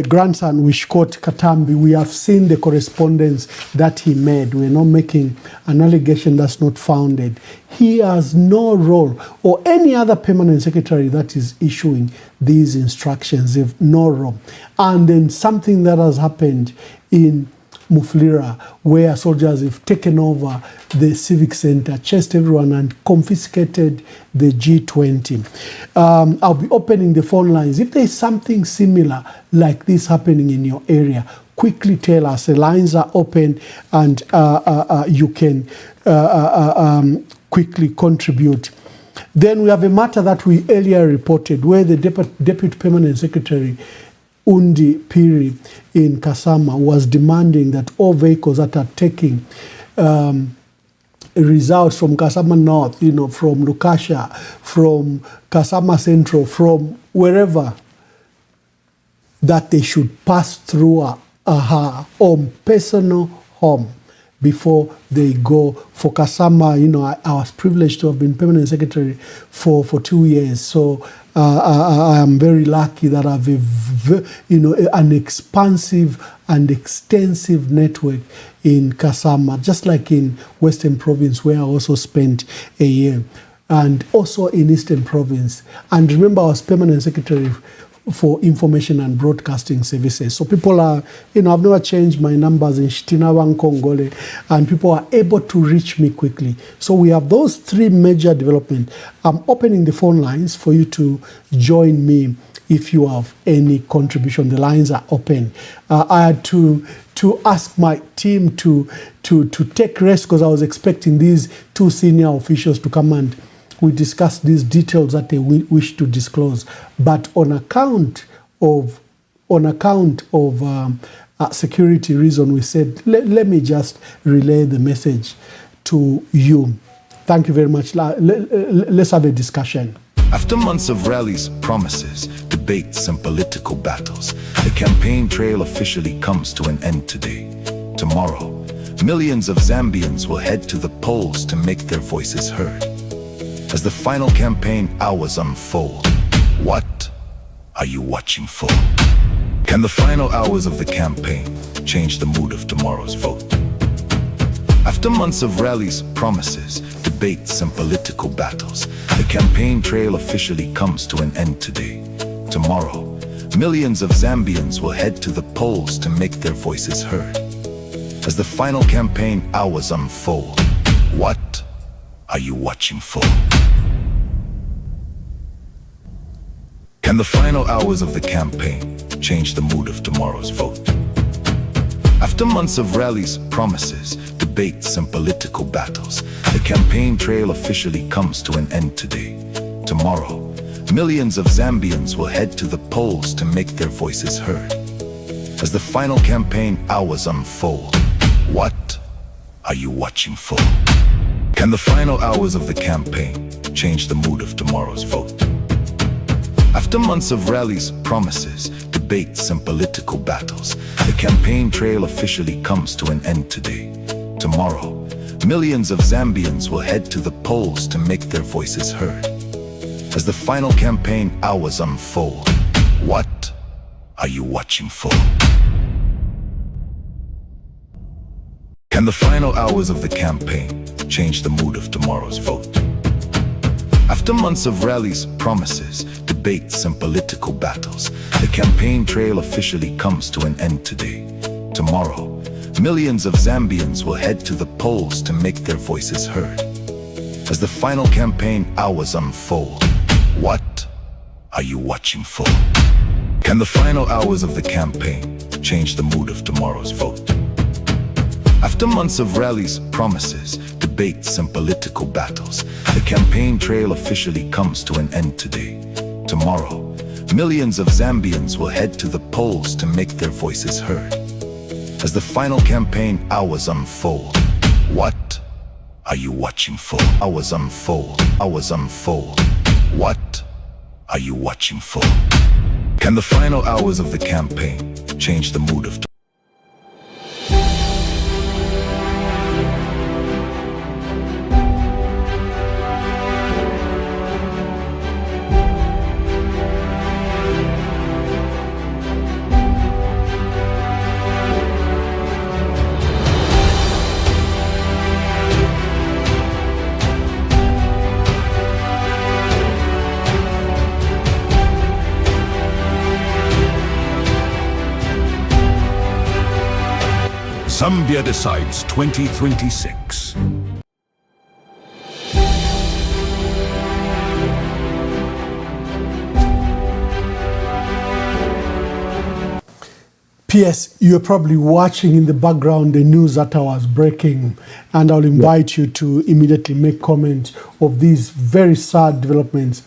grandson Wishkoti Katambi, we have seen the correspondence that he made. We're not making an allegation that's not founded. He has no role, or any other permanent secretary that is issuing these instructions, they have no role. And then something that has happened in Mufulira, where soldiers have taken over the civic center, chased everyone, and confiscated the G20. I'll be opening the phone lines. If there's something similar like this happening in your area, quickly tell us. The lines are open, and you can quickly contribute. Then we have a matter that we earlier reported, where the Deputy Permanent Secretary Undi Piri in Kasama was demanding that all vehicles that are taking results from Kasama North, from Lukasha, from Kasama Central, from wherever, that they should pass through her own personal home before they go. For Kasama, I was privileged to have been permanent secretary for 2 years. So I am very lucky that I have an expansive and extensive network in Kasama, just like in Western Province, where I also spent a year, and also in Eastern Province. And remember, I was permanent secretary for information and broadcasting services. So people are, I've never changed my numbers in Shitinawa and Kongole, and people are able to reach me quickly. So we have those three major developments. I'm opening the phone lines for you to join me if you have any contribution. The lines are open. I had to ask my team to take rest because I was expecting these two senior officials to come and we discussed these details that they wish to disclose, but on account of security reason, we said let me just relay the message to you. Thank you very much. Let's have a discussion. After months of rallies, promises, debates, and political battles, the campaign trail officially comes to an end today. Tomorrow, millions of Zambians will head to the polls to make their voices heard. As the final campaign hours unfold, what are you watching for? Can the final hours of the campaign change the mood of tomorrow's vote? After months of rallies, promises, debates, and political battles, the campaign trail officially comes to an end today. Tomorrow, millions of Zambians will head to the polls to make their voices heard. As the final campaign hours unfold, what are you watching for? Can the final hours of the campaign change the mood of tomorrow's vote? After months of rallies, promises, debates, and political battles, the campaign trail officially comes to an end today. Tomorrow, millions of Zambians will head to the polls to make their voices heard. As the final campaign hours unfold, what are you watching for? Can the final hours of the campaign change the mood of tomorrow's vote? After months of rallies, promises, debates, and political battles, the campaign trail officially comes to an end today. Tomorrow, millions of Zambians will head to the polls to make their voices heard. As the final campaign hours unfold, what are you watching for? Can the final hours of the campaign change the mood of tomorrow's vote? After months of rallies, promises, debates, and political battles, the campaign trail officially comes to an end today. Tomorrow, millions of Zambians will head to the polls to make their voices heard. As the final campaign hours unfold, what are you watching for? Can the final hours of the campaign change the mood of tomorrow's vote? After months of rallies, promises, debates, and political battles, the campaign trail officially comes to an end today. Tomorrow, millions of Zambians will head to the polls to make their voices heard. As the final campaign hours unfold, what are you watching for? Hours unfold, hours unfold. What are you watching for? Can the final hours of the campaign change the mood of Zambia Decides 2026. PS, you're probably watching in the background the news that I was breaking, and I'll invite you to immediately make comment of these very sad developments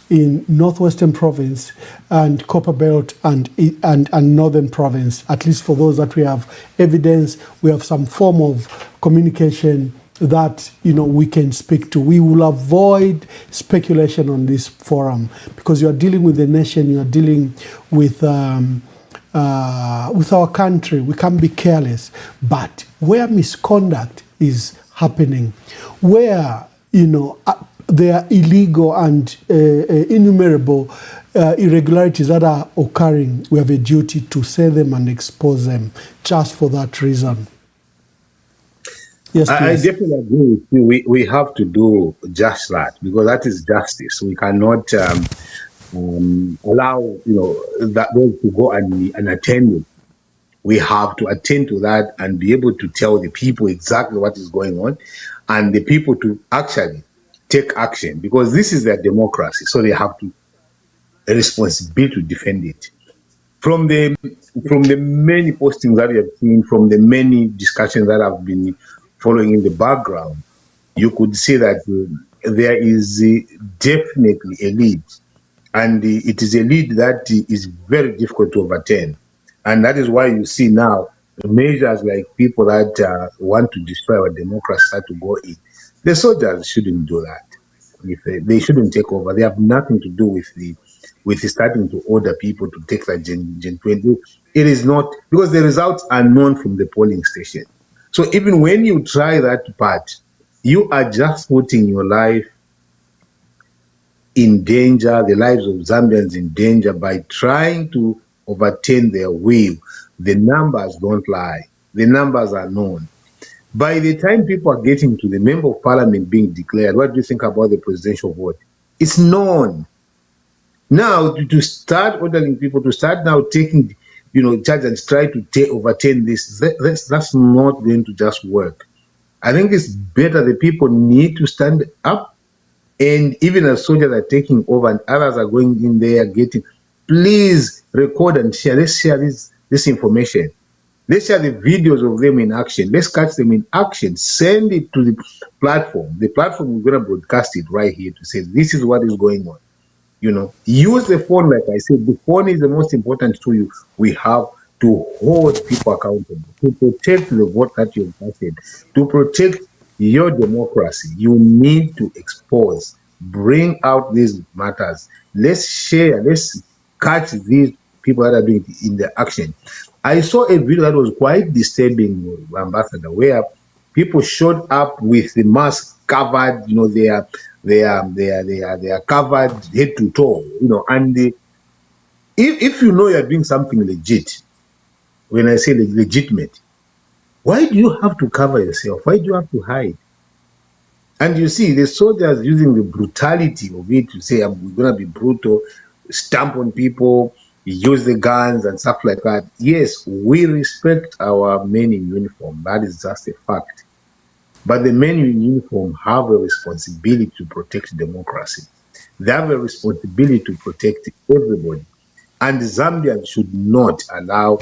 in Northwestern Province and Copperbelt and Northern Province. At least for those that we have evidence, we have some form of communication that we can speak to. We will avoid speculation on this forum because you are dealing with the nation, you are dealing with our country. We can't be careless. But where misconduct is happening, where there are illegal and innumerable irregularities that are occurring, we have a duty to say them and expose them just for that reason. Yes, I definitely agree with you. We have to do just that because that is justice. We cannot allow that those to go unattended. We have to attend to that and be able to tell the people exactly what is going on, and the people to actually take action because this is their democracy. So they have a responsibility to defend it. From the many postings that we have seen, from the many discussions that have been following in the background, you could see that there is definitely a lead. And it is a lead that is very difficult to overturn. And that is why you see now measures like people that want to destroy our democracy start to go in. The soldiers shouldn't do that. They shouldn't take over. They have nothing to do with starting to order people to take that Gen 20. It is not, because the results are known from the polling station. So even when you try that part, you are just putting your life in danger, the lives of Zambians in danger by trying to overturn their will. The numbers don't lie. The numbers are known. By the time people are getting to the member of parliament being declared, what do you think about the presidential vote? It's known. Now, to start ordering people to start now taking, charge and try to overturn this, that's not going to just work. I think it's better the people need to stand up, and even as soldiers are taking over and others are going in there getting, please record and share. Let's share this information. Let's share the videos of them in action. Let's catch them in action. Send it to the platform. The platform is going to broadcast it right here to say, this is what is going on. Use the phone, like I said. The phone is the most important tool we have to hold people accountable, to protect the vote that you've casted, to protect your democracy. You need to expose, bring out these matters. Let's share, let's catch these people that are doing it in the action. I saw a video that was quite disturbing, Ambassador, where people showed up with the mask covered, they are covered head to toe, and if you know you're doing something legit, when I say legitimate, why do you have to cover yourself? Why do you have to hide? And you see the soldiers using the brutality of it to say, we're going to be brutal, stamp on people, use the guns and stuff like that. Yes, we respect our men in uniform. That is just a fact. But the men in uniform have a responsibility to protect democracy. They have a responsibility to protect everybody. And Zambia should not allow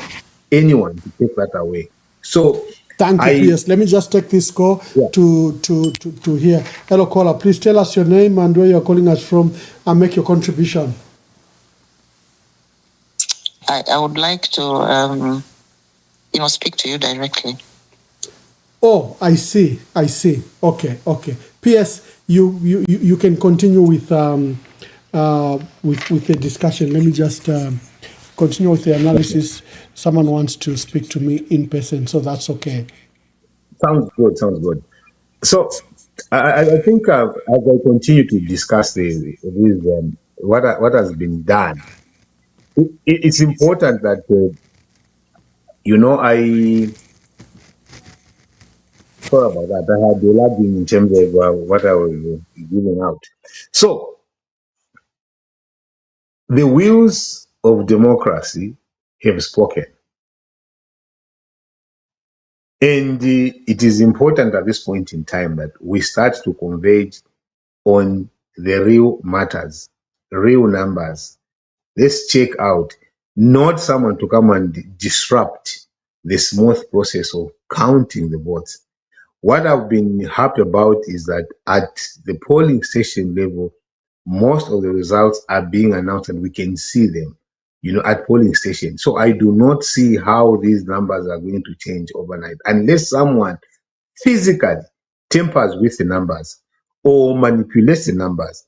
anyone to take that away. So, thank you, PS. Let me just take this call to hear. Hello, caller. Please tell us your name and where you're calling us from and make your contribution. I would like to, speak to you directly. Oh, I see. Okay. PS, you can continue with the discussion. Let me just continue with the analysis. Someone wants to speak to me in person, so that's okay. Sounds good. So I think as I continue to discuss what has been done, it's important that sorry about that. I had the lagging in terms of what I was giving out. So the wheels of democracy have spoken, and it is important at this point in time that we start to converge on the real matters, real numbers. Let's check out, not someone to come and disrupt the smooth process of counting the votes. What I've been happy about is that at the polling station level, most of the results are being announced and we can see them, at polling stations. So I do not see how these numbers are going to change overnight unless someone physically tampers with the numbers or manipulates the numbers.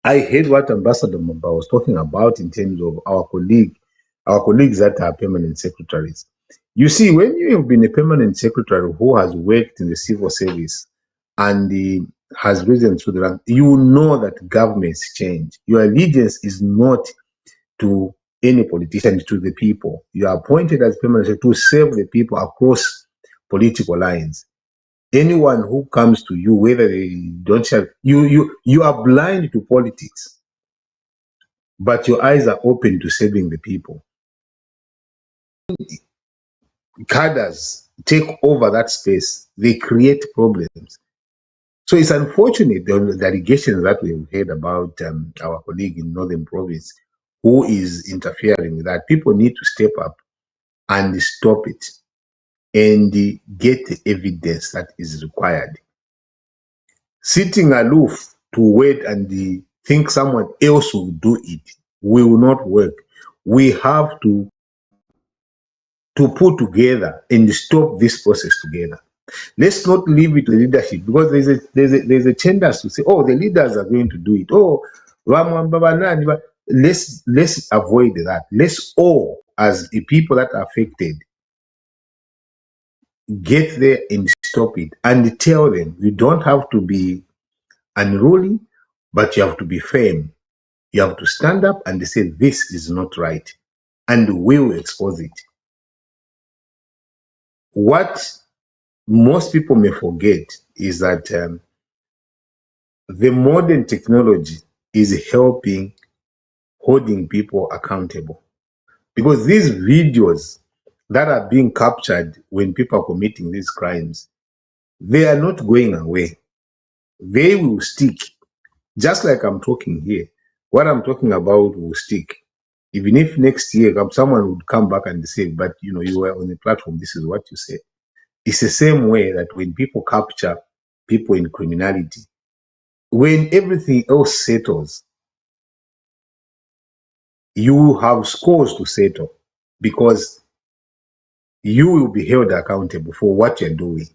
I heard what Ambassador Mumba was talking about in terms of our colleagues that are permanent secretaries. You see, when you have been a permanent secretary who has worked in the civil service and has risen through the rank, you know that governments change. Your allegiance is not to any politician, to the people. You are appointed as permanent secretary to serve the people across political lines. Anyone who comes to you, whether they don't have you are blind to politics, but your eyes are open to saving the people. Cadres take over that space, they create problems. So it's unfortunate the allegations that we've heard about our colleague in Northern Province who is interfering with that. People need to step up and stop it and get the evidence that is required. Sitting aloof to wait and think someone else will do it will not work. We have to put together and stop this process together. Let's not leave it to leadership, because there's a tendency to say, oh, the leaders are going to do it. Oh, let's avoid that. Let's all, as the people that are affected, get there and stop it and tell them you don't have to be unruly, but you have to be firm. You have to stand up and say this is not right, and we will expose it. What most people may forget is that the modern technology is helping holding people accountable, because these videos that are being captured when people are committing these crimes, they are not going away. They will stick. Just like I'm talking here, what I'm talking about will stick. Even if next year someone would come back and say, but you were on the platform, this is what you said. It's the same way that when people capture people in criminality, when everything else settles, you have scores to settle, because you will be held accountable for what you're doing.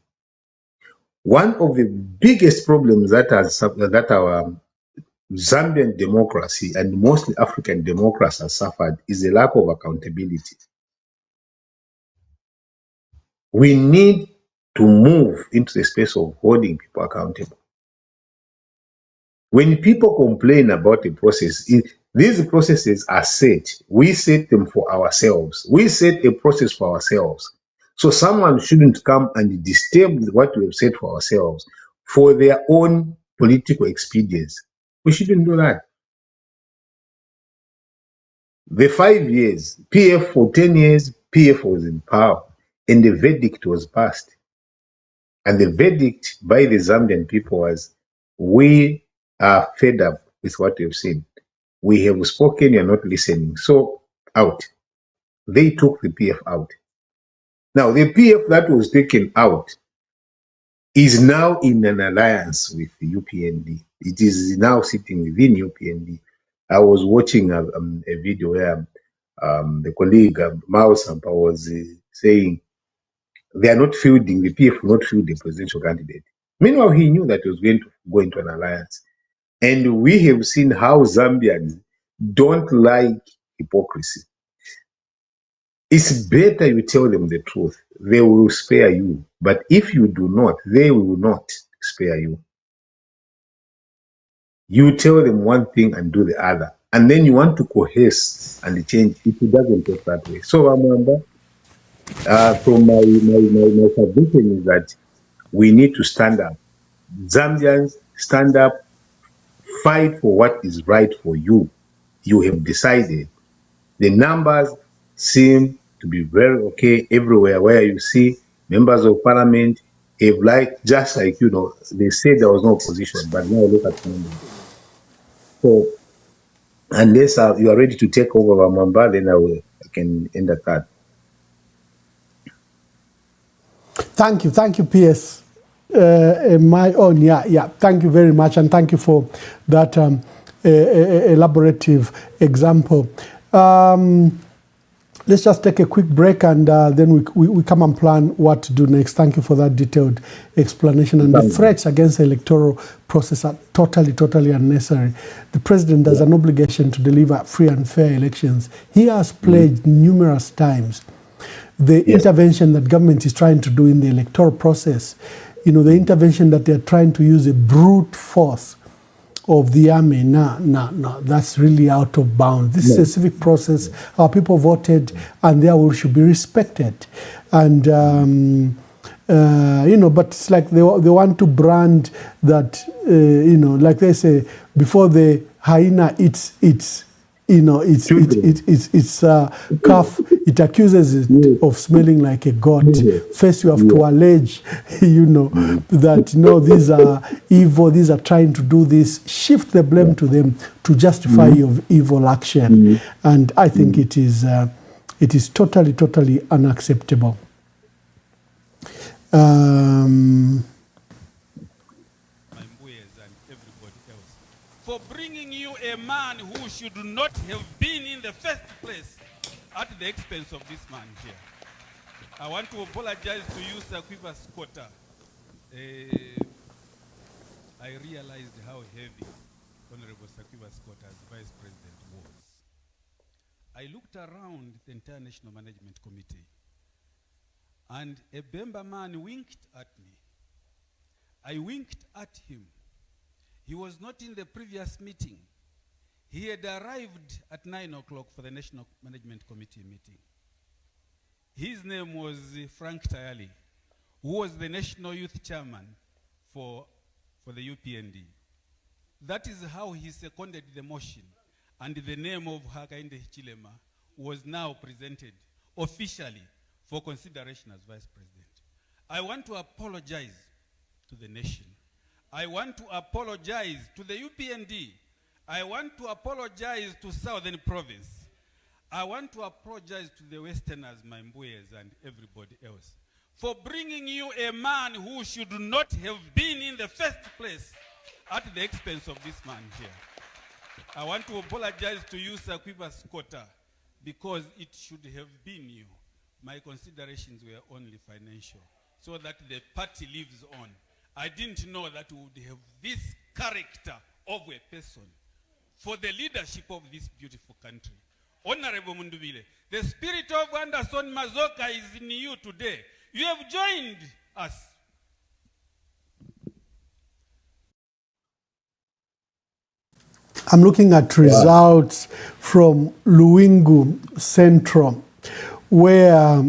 One of the biggest problems that our Zambian democracy and mostly African democracy has suffered is a lack of accountability. We need to move into the space of holding people accountable. When people complain about the process, these processes are set. We set them for ourselves. We set a process for ourselves. So someone shouldn't come and disturb what we have set for ourselves for their own political expedience. We shouldn't do that. The 5 years, PF for 10 years, PF was in power, and the verdict was passed. And the verdict by the Zambian people was, we are fed up with what we've seen. We have spoken, you're not listening. So, out. They took the PF out. Now, the PF that was taken out is now in an alliance with the UPND. It is now sitting within UPND. I was watching a video where the colleague Mao Sampa was saying they are not fielding, the PF will not field the presidential candidate. Meanwhile, he knew that he was going to go into an alliance. And we have seen how Zambians don't like hypocrisy. It's better you tell them the truth. They will spare you. But if you do not, they will not spare you. You tell them one thing and do the other. And then you want to coerce and change. It doesn't work that way. So, Amanda, from my suggestion is that we need to stand up. Zambians, stand up, fight for what is right for you. You have decided. The numbers seem to be very okay everywhere where you see members of parliament have just like, they said there was no opposition, but now look at numbers. So unless you are ready to take over Mamba, then I can end at that. Thank you, PS. My own, yeah. Thank you very much, and thank you for that elaborative example. Let's just take a quick break, and then we come and plan what to do next. Thank you for that detailed explanation. And the threats against the electoral process are totally unnecessary. The president has an obligation to deliver free and fair elections. He has pledged numerous times. The intervention that government is trying to do in the electoral process, the intervention that they're trying to use a brute force of the army, no, that's really out of bounds. This is a civic process. Our people voted, and their will should be respected. And but it's like they want to brand that, like they say, before the hyena eats its calf, it accuses it of smelling like a goat. First, you have to allege, that these are evil, these are trying to do this. Shift the blame to them to justify your evil action, and I think it is totally unacceptable. For bringing you a man who should not have been in the first place at the expense of this man here. I want to apologize to you, Sakiva Scotta. I realized how heavy Honorable Sakiva Scotta as Vice President was. I looked around the entire National Management Committee, and a Bemba man winked at me. I winked at him. He was not in the previous meeting. He had arrived at 9 o'clock for the National Management Committee meeting. His name was Frank Tayali, who was the National Youth Chairman for the UPND. That is how he seconded the motion, and the name of Hakainde Hichilema was now presented officially for consideration as Vice President. I want to apologize to the nation. I want to apologize to the UPND. I want to apologize to Southern Province. I want to apologize to the Westerners, my Mbuyes, and everybody else for bringing you a man who should not have been in the first place at the expense of this man here. I want to apologize to you, Sakiva Scotta, because it should have been you. My considerations were only financial, so that the party lives on. I didn't know that we would have this character of a person for the leadership of this beautiful country. Honorable Mundubile, the spirit of Anderson Mazoka is in you today. You have joined us. I'm looking at results from Luingu Central, where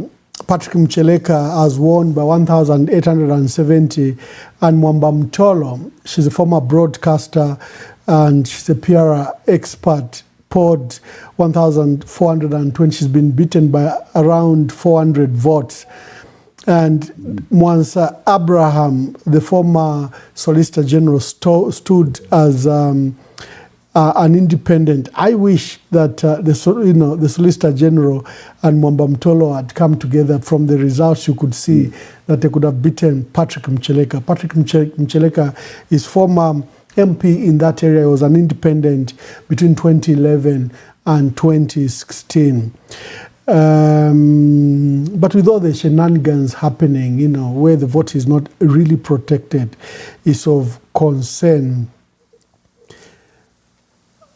Patrick Mcheleka has won by 1,870, and Mwamba Mtolo, she's a former broadcaster and she's a PR expert, polled 1,420. She's been beaten by around 400 votes. And Mwansa Abraham, the former Solicitor General, stood as an independent. I wish that the Solicitor General and Mwamba Mtolo had come together. From the results, you could see that they could have beaten Patrick Mcheleka. Patrick Mcheleka is former MP in that area. He was an independent between 2011 and 2016. But with all the shenanigans happening, where the vote is not really protected, is of concern.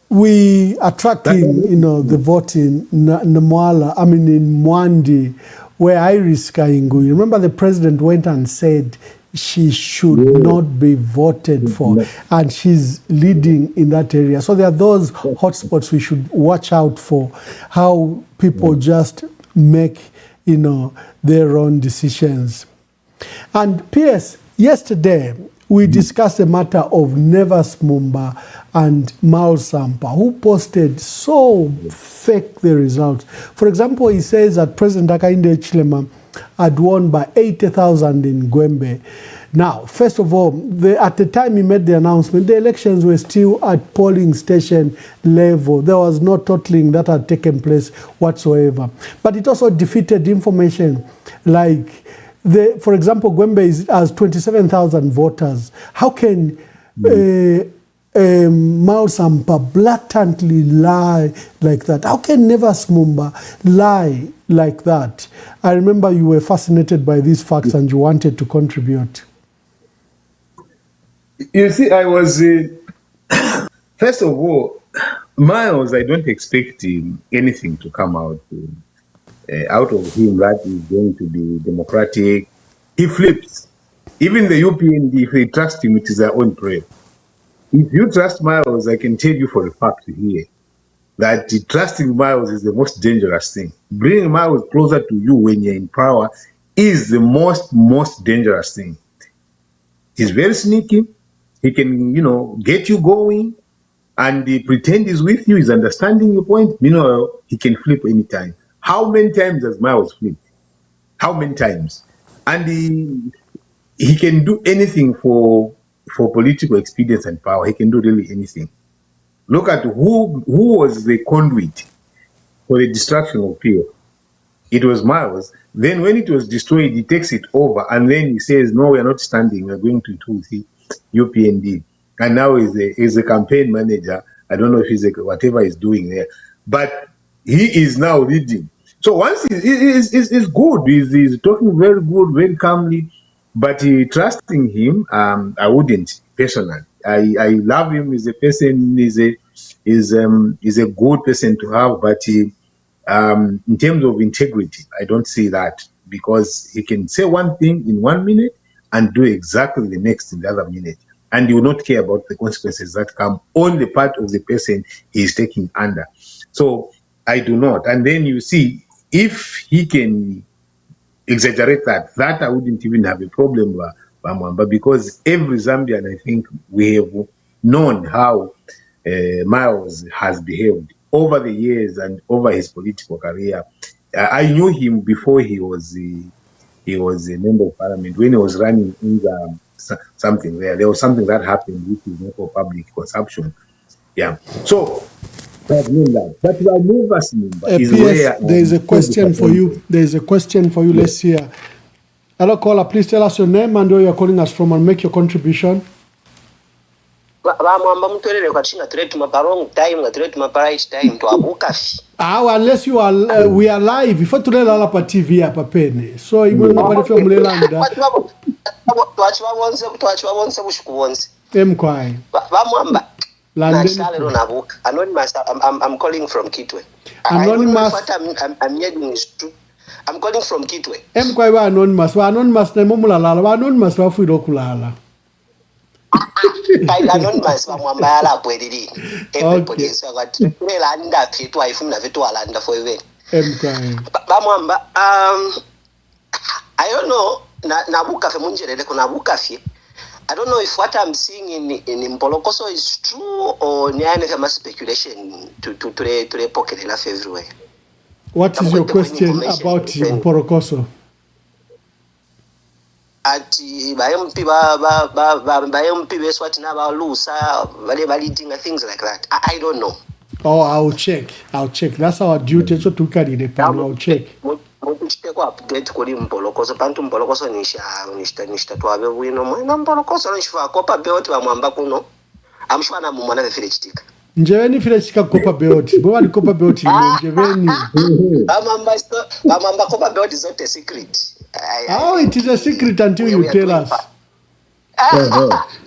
We are tracking, the vote in Namwala, in Mwandi, where Iris Kaingui, remember the president went and said she should not be voted for, and she's leading in that area. So there are those hotspots we should watch out for, how people just make, their own decisions. And PS, yesterday, we discussed the matter of Nevas Mumba and Mal Sampa, who posted so fake the results. For example, he says that President Hakainde Hichilema had won by 80,000 in Gwembe. Now, first of all, at the time he made the announcement, the elections were still at polling station level. There was no totaling that had taken place whatsoever. But it also defeated information like, for example, Gwembe has 27,000 voters. How can Mal Sampa blatantly lie like that? How can Nevas Mumba lie like that? I remember you were fascinated by these facts and you wanted to contribute. You see, I was, first of all, Miles, I don't expect anything to come out of him that is going to be democratic. He flips. Even the UPND, if they trust him, it is their own prayer. If you trust Miles, I can tell you for a fact here that trusting Miles is the most dangerous thing. Bringing Miles closer to you when you're in power is the most dangerous thing. He's very sneaky. He can, get you going and pretend he's with you, he's understanding your point. Meanwhile, he can flip anytime. How many times has Miles flipped? How many times? And he can do anything for political expedience and power. He can do really anything. Look at who was the conduit for the destruction of Pio. It was Miles. Then when it was destroyed, he takes it over and then he says, no, we are not standing. We are going to do the UPND. And now he's a campaign manager. I don't know if he's whatever he's doing there. But he is now leading. So once he's good. He's talking very good, very calmly. But trusting him, I wouldn't personally. I love him as a person. He's a good person to have. But in terms of integrity, I don't see that, because he can say one thing in 1 minute and do exactly the next in the other minute. And he will not care about the consequences that come on the part of the person he is taking under. So I do not. And then you see, if he can exaggerate that I wouldn't even have a problem with Bamwamba, because every Zambian, I think, we have known how Miles has behaved over the years and over his political career. I knew him before he was a member of parliament, when he was running in something there. There was something that happened which is not for public consumption. Yeah. So I've known that. But I never seen him. There is a question for you. There is a question for you. Let's hear. Hello, caller. Please tell us your name and where you are calling us from and make your contribution. Unless you are, we are live. Before today, la pa TV hapa pene. So you will not be mulelanda. Mkwai. Anonymous, I'm calling from Kitwe. Anonymous. I'm hearing is true. I'm calling from Kitwe. Mkwai wa anonymous. Wa anonymous na mumulala. Wa anonymous wa fuido kulala. Anonymous Bamwamba ala pwediri. Everybody is got landa fitu aifu na fitu alanda for even. Bamwamba I don't know na buka fe munjerele kuna buka fi. I don't know if what I'm seeing in Mbolokoso is true or niane kama speculation to the pocket la everywhere. What is your question about Mbolokoso? Ati bayampi beswati na balusa bale balitinga things like that. I don't know. Oh, I'll check. That's our duty. So to carry the pan. I'll check. Muchite kwa update kuri Mbolokoso pantu Mbolokoso nishta twabe wino mwana Mbolokoso nishfa kopa beoti Bamwamba kuno amshwana mumwana vefile chitika. Njeveni file chika Copper Belt. Bwa ni Copper Belt ino Njeveni. Bamamba Copper Belt is not a secret. Oh, it is a secret until you tell us.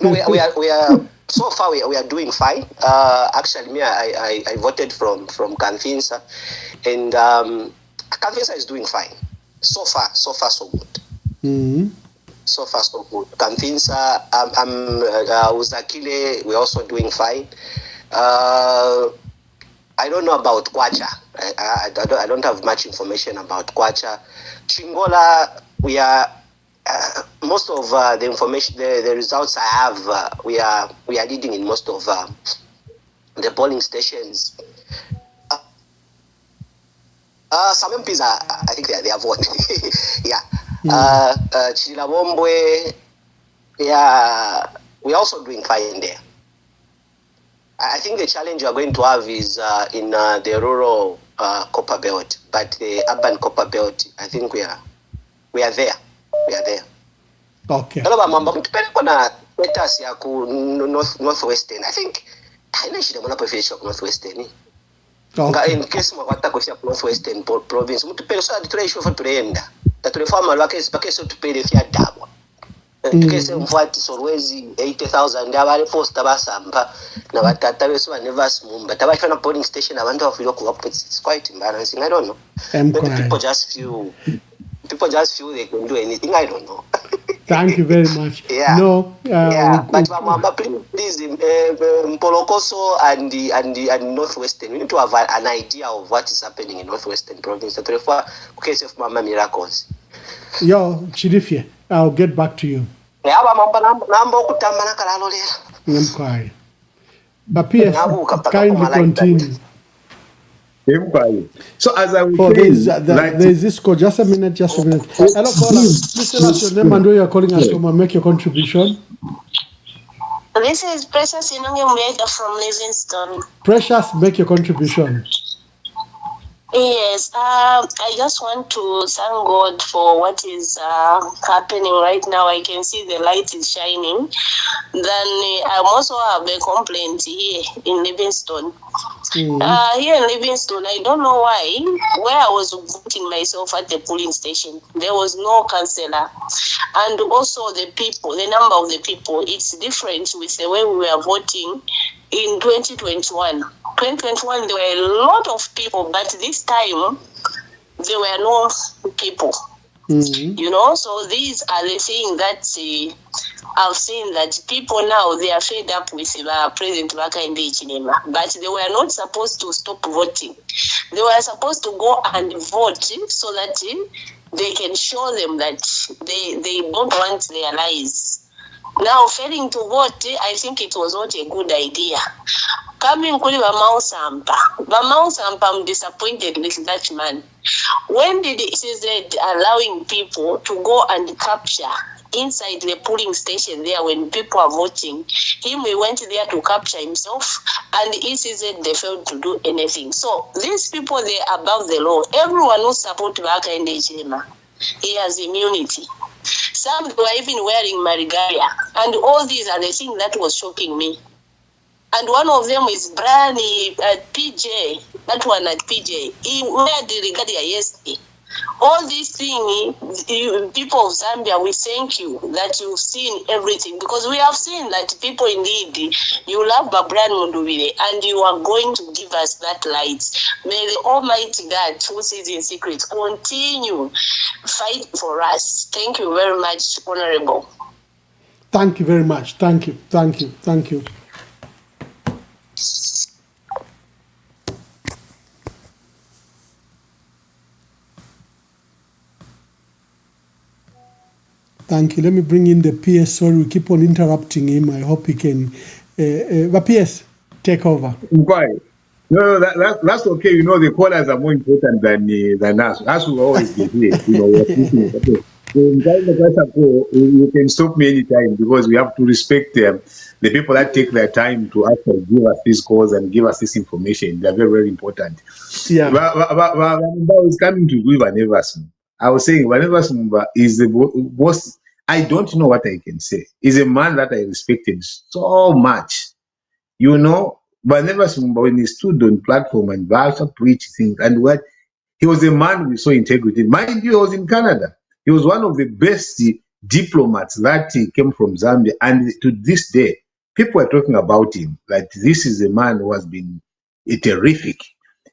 No, we are so far we are doing fine. Actually, me I voted from Kanfinsa, and Kanfinsa is doing fine. So far so good. Mm-hmm. So far so good. Kanfinsa, Uzakile, we're also doing fine. I don't know about Kwacha. I don't have much information about Kwacha. Chingola, we are most of the information, the results I have, we are leading in most of the polling stations. Some MPs I think they are voting. Yeah. Chilabombwe, yeah, we're also doing fine there. I think the challenge we are going to have is in the rural Copper Belt, but the urban Copper Belt, I think we are there. We are there. Okay. Northwestern. I think I should have Northwestern. Okay. In case mwata kufia Northwestern province, mutupele so aditore shofa turenda. Tatule farmer wakesi bakeso tupele fia dabwa. Tukese mfuati Solwezi 80,000 abale posta basamba na batata beso ba never smumba. Tabafana polling station abantu bafilo ku up, it's quite embarrassing. I don't know. Maybe people just feel they can do anything. I don't know. Thank you very much. Yeah. No. But please, Mpolokoso and Northwestern, we need to have an idea of what is happening in Northwestern province. Therefore, case of Mama Miracles. Yo, Chidifie, I'll get back to you. But PS, kindly continue. So as I was there's this call. Just a minute. Hello, caller. Please tell us your name and where you're calling us from and make your contribution. This is Precious Inonge from Livingston. Precious, make your contribution. Yes, I just want to thank God for what is happening right now. I can see the light is shining. Then I also have a complaint here in Livingston. Here in Livingston, I don't know why, where I was voting myself at the polling station, there was no councillor. And also the people, the number of the people, it's different with the way we were voting in 2021. 2021, there were a lot of people, but this time, there were no people. You know, so these are the things that I've seen, that people now, they are fed up with President Hakainde Hichilema, but they were not supposed to stop voting. They were supposed to go and vote so that they can show them that they don't want their lies. Now, failing to vote, I think it was not a good idea. Coming kuli Vamausampa, I'm disappointed with that man. When did CZ allowing people to go and capture inside the polling station there when people are voting? We went there to capture himself, and ECZ, they failed to do anything. So these people, they are above the law. Everyone who supports Hakainde Hichilema, he has immunity. Some were even wearing marigalia, and all these are the things that was shocking me. And one of them is Brian at PJ, that one at PJ. He wear the regalia yesterday. All these things, people of Zambia, we thank you that you've seen everything, because we have seen that people indeed, you love Brian Mundubile, and you are going to give us that light. May the Almighty God, who sees in secret, continue fight for us. Thank you very much, Honorable. Thank you very much. Thank you. Thank you. Thank you. Thank you. Let me bring in the PS. Sorry, we keep on interrupting him. I hope he can. But PS, take over. Why? No, that's okay. You know, the callers are more important than us. Us will always be here. You know, you can stop me anytime, because we have to respect the people that take their time to actually give us these calls and give us this information. They are very, very important. Yeah. But it's coming to do Vanevas. I was saying Vanevas Mumba is the most, I don't know what I can say. He's a man that I respected so much. You know, Barnabas Mumba, when he stood on platform and also preached things, and what he was a man with so integrity. Mind you, he was in Canada. He was one of the best diplomats that came from Zambia, and to this day, people are talking about him. Like, this is a man who has been a terrific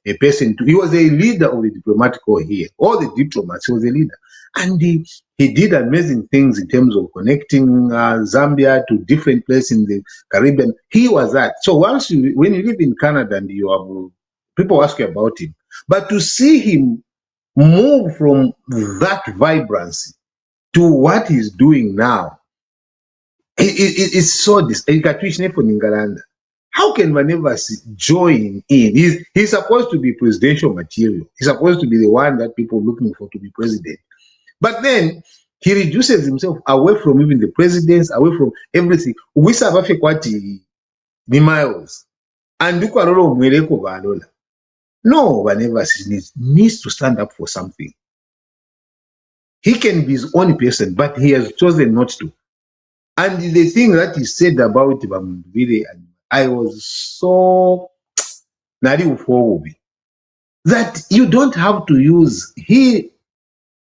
a person. He was a leader of the diplomatic corps here. All the diplomats, he was a leader. And he did amazing things in terms of connecting Zambia to different places in the Caribbean. He was that. So once when you live in Canada and you have, people ask you about him. But to see him move from that vibrancy to what he's doing now, it's so how can Barnabas join in? He's supposed to be presidential material. He's supposed to be the one that people are looking for to be president. But then he reduces himself away from even the presidents, away from everything. We South Africa ni miles. And look at all Mweleko Balola. No, Barnabas needs to stand up for something. He can be his own person, but he has chosen not to. And the thing that he said about Bamvile, I was so that you don't have to use, he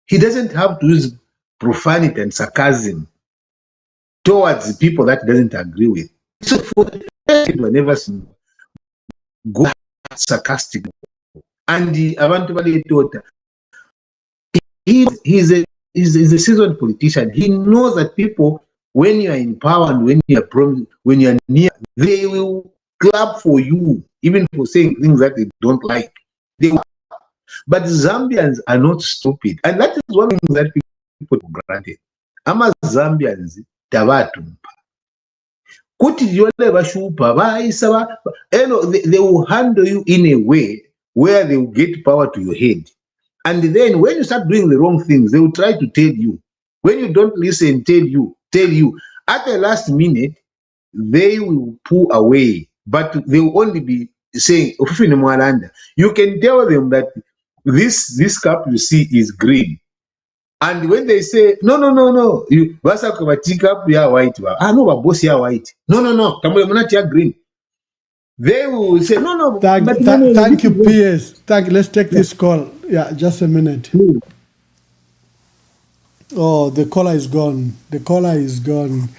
doesn't have to use profanity and sarcasm towards the people that he doesn't agree with. So for the never go sarcastic. And the daughter, he's a seasoned politician. He knows that people, when you are in power and when you are near, they will clap for you, even for saying things that they don't like. But Zambians are not stupid, and that is one thing that people take granted. Ama Zambians tabatumpa. Kuti yole bashupa baisa, they will handle you in a way where they will get power to your head. And then when you start doing the wrong things, they will try to tell you. When you don't listen, tell you. At the last minute, they will pull away, but they will only be saying, you can tell them that this cup you see is green. And when they say, no, you cup ya white. No, but boss ya white. No, green. They will say, no. Thank you, PS. Let's take this call. Yeah, just a minute. Oh, the caller is gone. The caller is gone.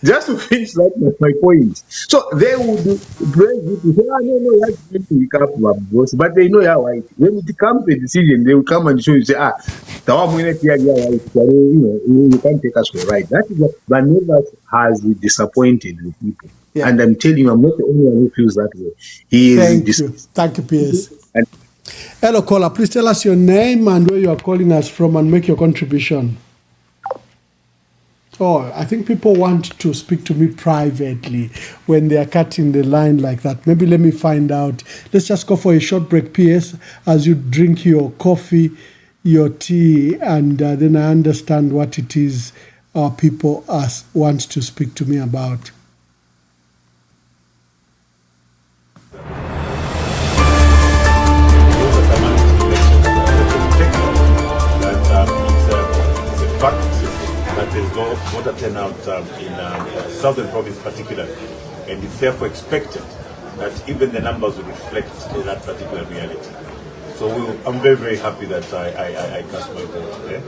Just to finish that, my point. So they would praise you to say, no, that's going to become boss. But they know you're white. When it comes to a decision, they will come and show you, say, you can't take us for right. That is what Barnabas has disappointed the people. Yeah. And I'm telling you, I'm not the only one who feels that way. Thank you, PS. Hello, caller. Please tell us your name and where you are calling us from and make your contribution. Oh, I think people want to speak to me privately when they are cutting the line like that. Maybe let me find out. Let's just go for a short break, PS, as you drink your coffee, your tea, and then I understand what it is people want to speak to me about. There's no voter turnout in southern province particularly, and it's therefore expected that even the numbers will reflect that particular reality. So I'm very, very happy that I cast my vote today,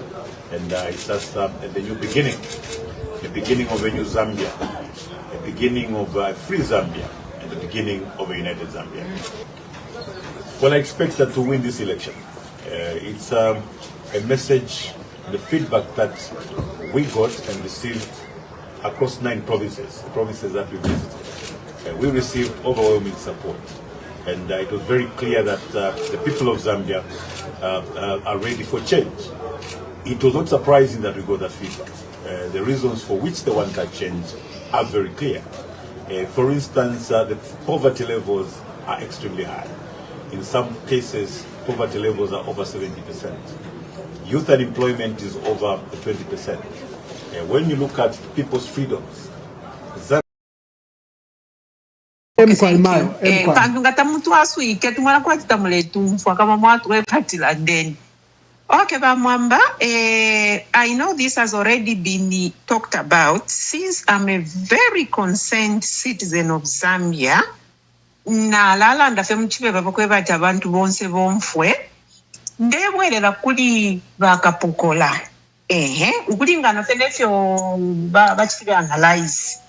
and it's just the new beginning, the beginning of a new Zambia, the beginning of a free Zambia, and the beginning of a united Zambia. Well, I expect that to win this election. It's a message, the feedback that we got and received across 9 provinces, the provinces that we visited. We received overwhelming support, and it was very clear that the people of Zambia are ready for change. It was not surprising that we got that feedback. The reasons for which they want that change are very clear. For instance, the poverty levels are extremely high. In some cases, poverty levels are over 70%. Youth unemployment is over 20%. When you look at people's freedoms, Okay, Bamwamba, I know this has already been talked about. Since I'm a very concerned citizen of Zambia, na lala ndafe mchipe babakweba ati abantu bonse bomfwe, ndebwerera kuli bakapokola. Ukulingana fenefyo bachifike analyze.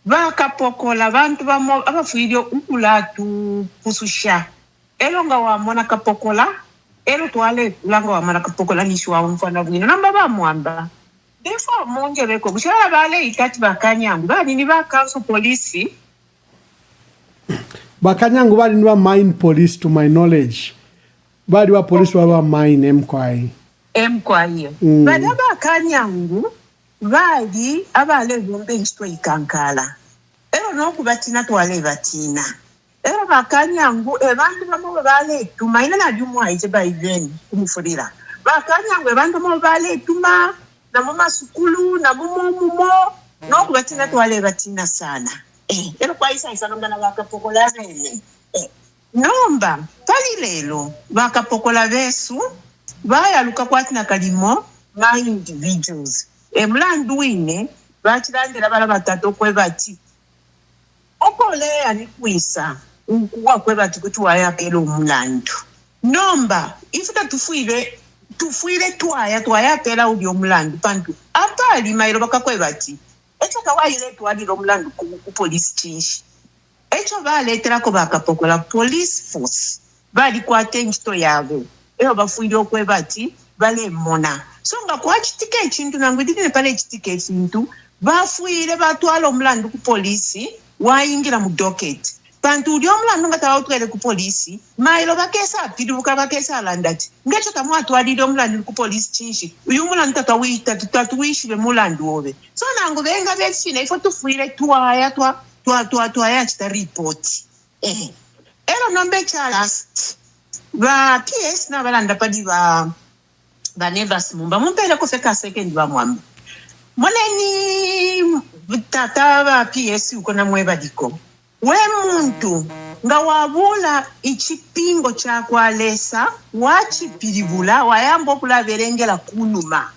Bakapokola bantu abafuirio ukulatu kususha. Elonga wa mwana kapokola, elo tuale langa wa mwana kapokola nishwa mfana bwino. Namba Bamwamba. Therefore, monje beko. Bushara bale itati bakanyangu. Bani ni ba council police. Bakanyangu bali ni ba mine police to my knowledge. Bali wa police wa mine mkwai. Bali Bakanyangu bali abale bombe nchitwa ikankala. Elo noku batina tuale batina. Elo Bakanyangu bantu bamo bale tuma ina na jumwa ite ba even kumufurira. Bakanyangu bantu bamo bale tuma na mama sukulu na mumo noku batina tuale batina sana. Elo kwa isa nomba na bakapokola zene. Nomba pali lelo bakapokola besu baya luka kwatina kalimo ma individuals. Mlandu wine bachilandira bala batatu kwebati. Okole anikwisa ukuwa kwebati kuti wayapela omulando. Nomba ifuta tufuire twayapela uli omulando pantu apali mailo bakakwebati. Echo kawaile twalira omulando ku police chinshi. Echo baleterako bakapokola police force bali kwate enchito yabo. Eo bafuire okwebati bale mona. So nga kwa chitike echintu nangu idine pale chitike echintu bafuire batwala omulando ku polisi waingira mu docket. Pantu uli omulando nga tawatwele ku polisi mailo bakesa apiruka bakesa alandati. Ngecho tamu atwalire omulando ku polisi chinshi. Uyu omulando tatuwishile mulando obe. So nangu benga befina ifo tufuire twaya chita report. Ero nombe chalas ba PS na balanda padi ba Nevas Mumba mumpele kufeka second Bamwamba. Moneni tata ba PS uko na mweba diko. We muntu nga wabula ichipingo cha kwalesa wachipiribula wayambo kula verengela kunuma.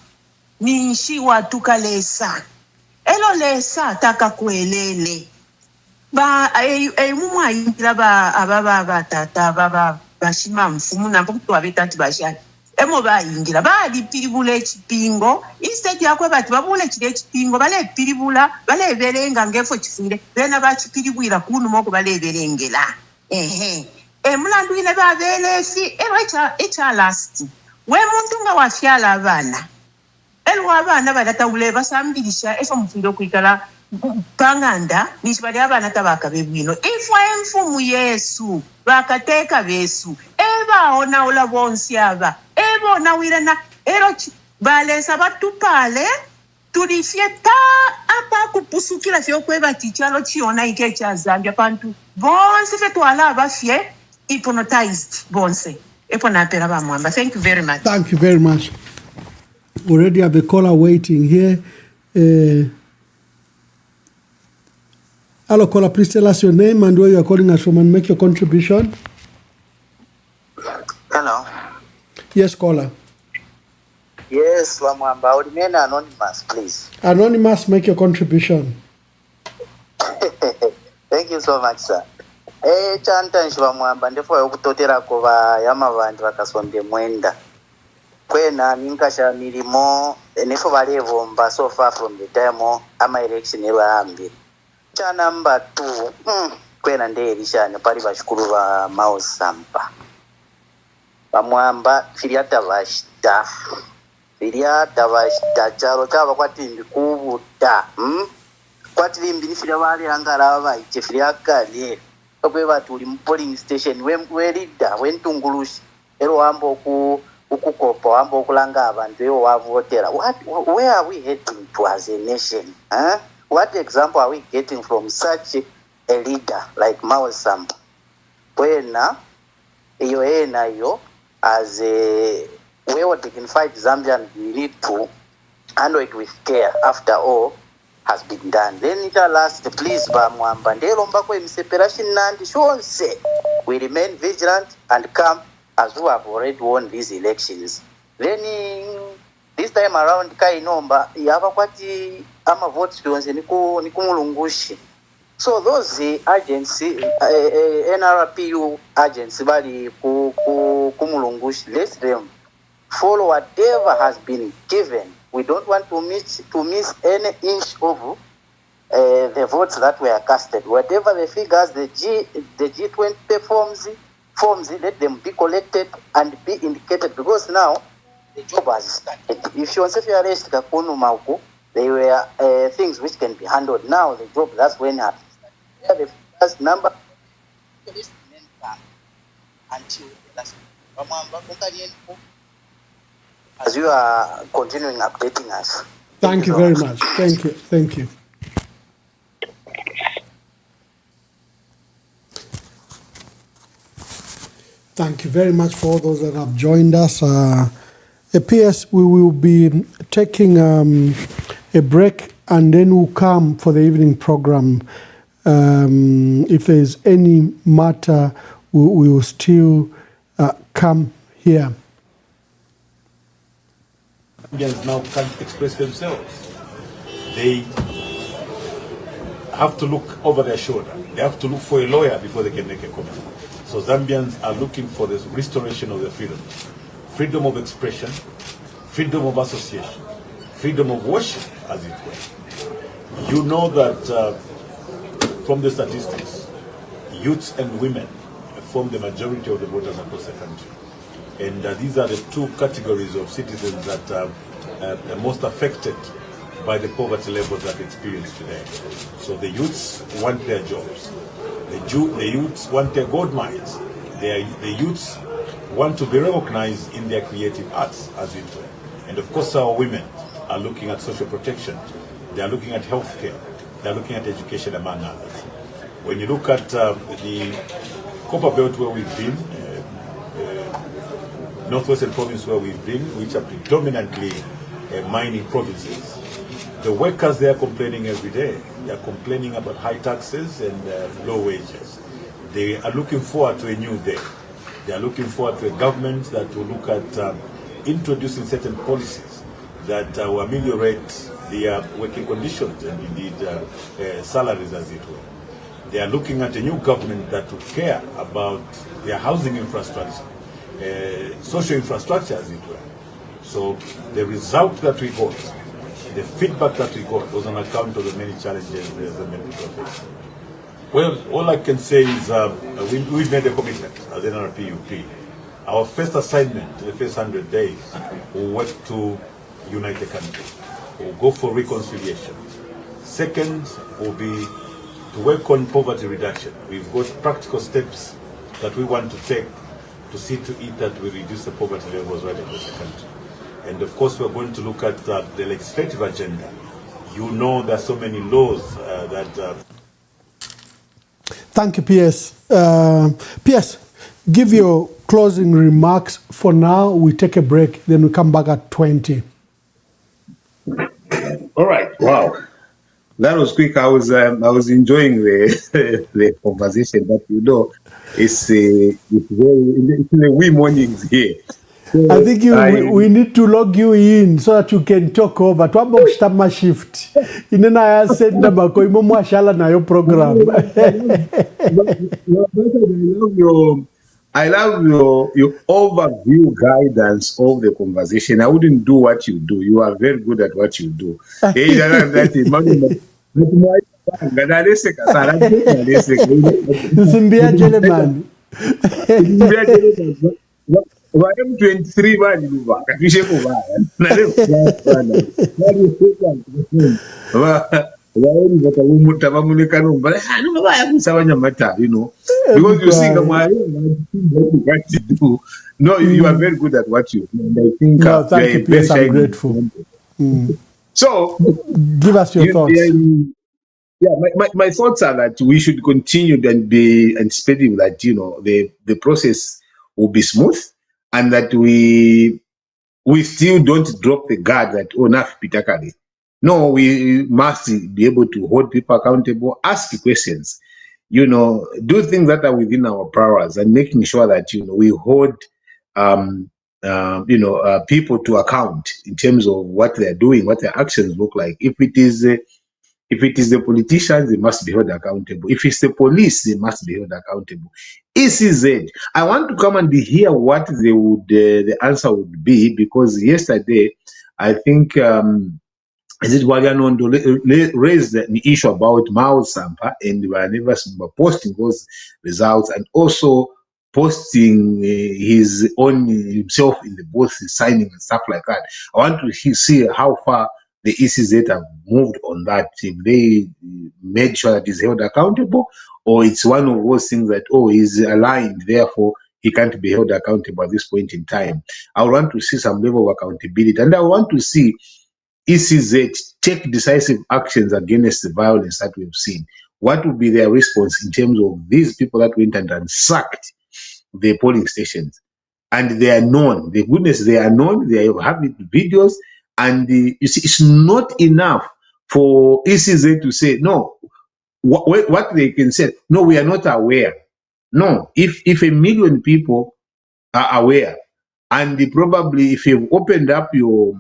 Ninshi watuka lesa. Elo lesa taka kuelele. Ba mumu ayingira ba tata bashima mfumu na mpukutu wabetati bashani. Emo bayingira bali piribula echipingo instead yakwe bati babule chile echipingo bale piribula bale berenga ngefo chifire bena bachipiribwira kunu moko bale berengela mulandu ile babelefi echa last we muntu nga wafyala abana elwa abana balata ule basambilisha efo mfundo kuikala panganda nishibali abana tabaka bebwino ifwa emfumu Yesu bakateka besu eba ona ola bonsi aba ebo na wirena erochi balesa batupale tulifie pa apa kupusukila fyo kweba tichalo chiona ike cha Zambia pantu bonse fe twala abafie hypnotized bonse epo na pera Bamwamba. Thank you very much. Thank you very much. We already have a caller waiting here. Hello, caller. Please tell us your name and where you are calling us from and make your contribution. Hello. Yes, caller. Yes, Bamwamba. I remain anonymous, please. Anonymous, make your contribution. Thank you so much, sir. Chanta Bamwamba ndefo yokutotera kuva yama vantu vakasonde mwenda. Kwena ninkasha milimo nefo valevomba so far from the time ama election evaambiri. Cha number 2 kwena ndeerishane pali vashukuru va Mao Sampa. Bamwamba filiata vashita charo chava kwatimbi kuvuta kwatilimbi nifila vale angala vaiche filiakale okwe vatu uli polling station we leader wentungulushi ero wambo ukukopa wambo okulanga abantu ewo wavotera. Where are we heading to as a nation? What example are we getting from such a leader like Mao Sampa? Kwena iyo as a well-dignified Zambian, we need to handle it with care after all has been done. Then it last, please, Bamwamba, we remain vigilant and calm as who have already won these elections. Then this time around Kainomba, yava kwati ama votes yonse nikumulungushi. So those agency, NRPU agency bali kumulungushi, let them follow whatever has been given. We don't want to miss any inch of the votes that were casted. Whatever the figures, the G20 forms, let them be collected and be indicated, because now the job has started. If you want to arrest Kakunu Mauku, they were things which can be handled. Now the job, that's when it has started. The first number until the last. As you are continuing updating us. Thank you very much. Thank you. Thank you. Thank you very much for all those that have joined us. PS, we will be taking a break and then we'll come for the evening program. If there's any matter, we will still come here. Zambians now can't express themselves. They have to look over their shoulder. They have to look for a lawyer before they can make a comment. So Zambians are looking for the restoration of their freedom. Freedom of expression, freedom of association, freedom of worship, as it were. You know that from the statistics, youths and women form the majority of the voters across the country. And these are the two categories of citizens that are most affected by the poverty levels that we experience today. So the youths want their jobs. The youths want their gold mines. The youths want to be recognized in their creative arts, as it were. And of course our women are looking at social protection. They are looking at healthcare. They are looking at education, among others. When you look at the Copper Belt where we've been, Northwestern province where we've been, which are predominantly mining provinces, the workers there are complaining every day. They are complaining about high taxes and low wages. They are looking forward to a new day. They are looking forward to a government that will look at introducing certain policies that will ameliorate their working conditions and indeed salaries, as it were. They are looking at a new government that will care about their housing infrastructure, social infrastructure, as it were. So the result that we got, the feedback that we got, was on account of the many challenges the many face. Well, all I can say is we've made a commitment as NRPUP. Our first assignment, the first 100 days, will work to unite the country. We'll go for reconciliation. Second will be to work on poverty reduction. We've got practical steps that we want to take to see to it that we reduce the poverty levels right across the country. And of course, we're going to look at the legislative agenda. You know, there are so many laws that... Thank you, PS. PS, give your closing remarks. For now, we take a break, then we come back at 20. All right. Wow. That was quick. I was enjoying the conversation, but you know, it's in the wee mornings here. So I think we need to log you in so that you can talk over. Twamba kushitama shift. Inena ya senda bako imo mwashala na yo program. I love your overview guidance of the conversation. I wouldn't do what you do. You are very good at what you do. Zimbia Jelemani. M23 bali luva katishe kubaya vaoni vakaumuta vamuneka nomba vaya kusavanya mata, you know, because you see what you do. No, you are very good at what you do, and I think no, thank you, PS, I'm grateful. So give us your thoughts. Yeah, my thoughts are that we should continue and be anticipating that, you know, the process will be smooth, and that we still don't drop the guard that Naf Pitakali. No, we must be able to hold people accountable, ask questions, you know, do things that are within our powers, and making sure that, you know, we hold people to account in terms of what they're doing, what their actions look like. If it is the politicians, they must be held accountable. If it's the police, they must be held accountable. ECZ, I want to come and hear what they would the answer would be, because yesterday I think is it Walianondo raised an issue about Mao Sampa, and we were never posting those results, and also posting his own himself in the booth, signing and stuff like that. I want to see how far the ECZ have moved on that. If they made sure that he's held accountable, or it's one of those things that, oh, he's aligned, therefore he can't be held accountable at this point in time. I want to see some level of accountability, and I want to see ECZ take decisive actions against the violence that we've seen. What would be their response in terms of these people that went and ransacked the polling stations? And they are known, the goodness, they are known, they have videos, and you see, it's not enough for ECZ to say, no, what they can say, no, we are not aware. No, if 1 million people are aware, and probably if you've opened up your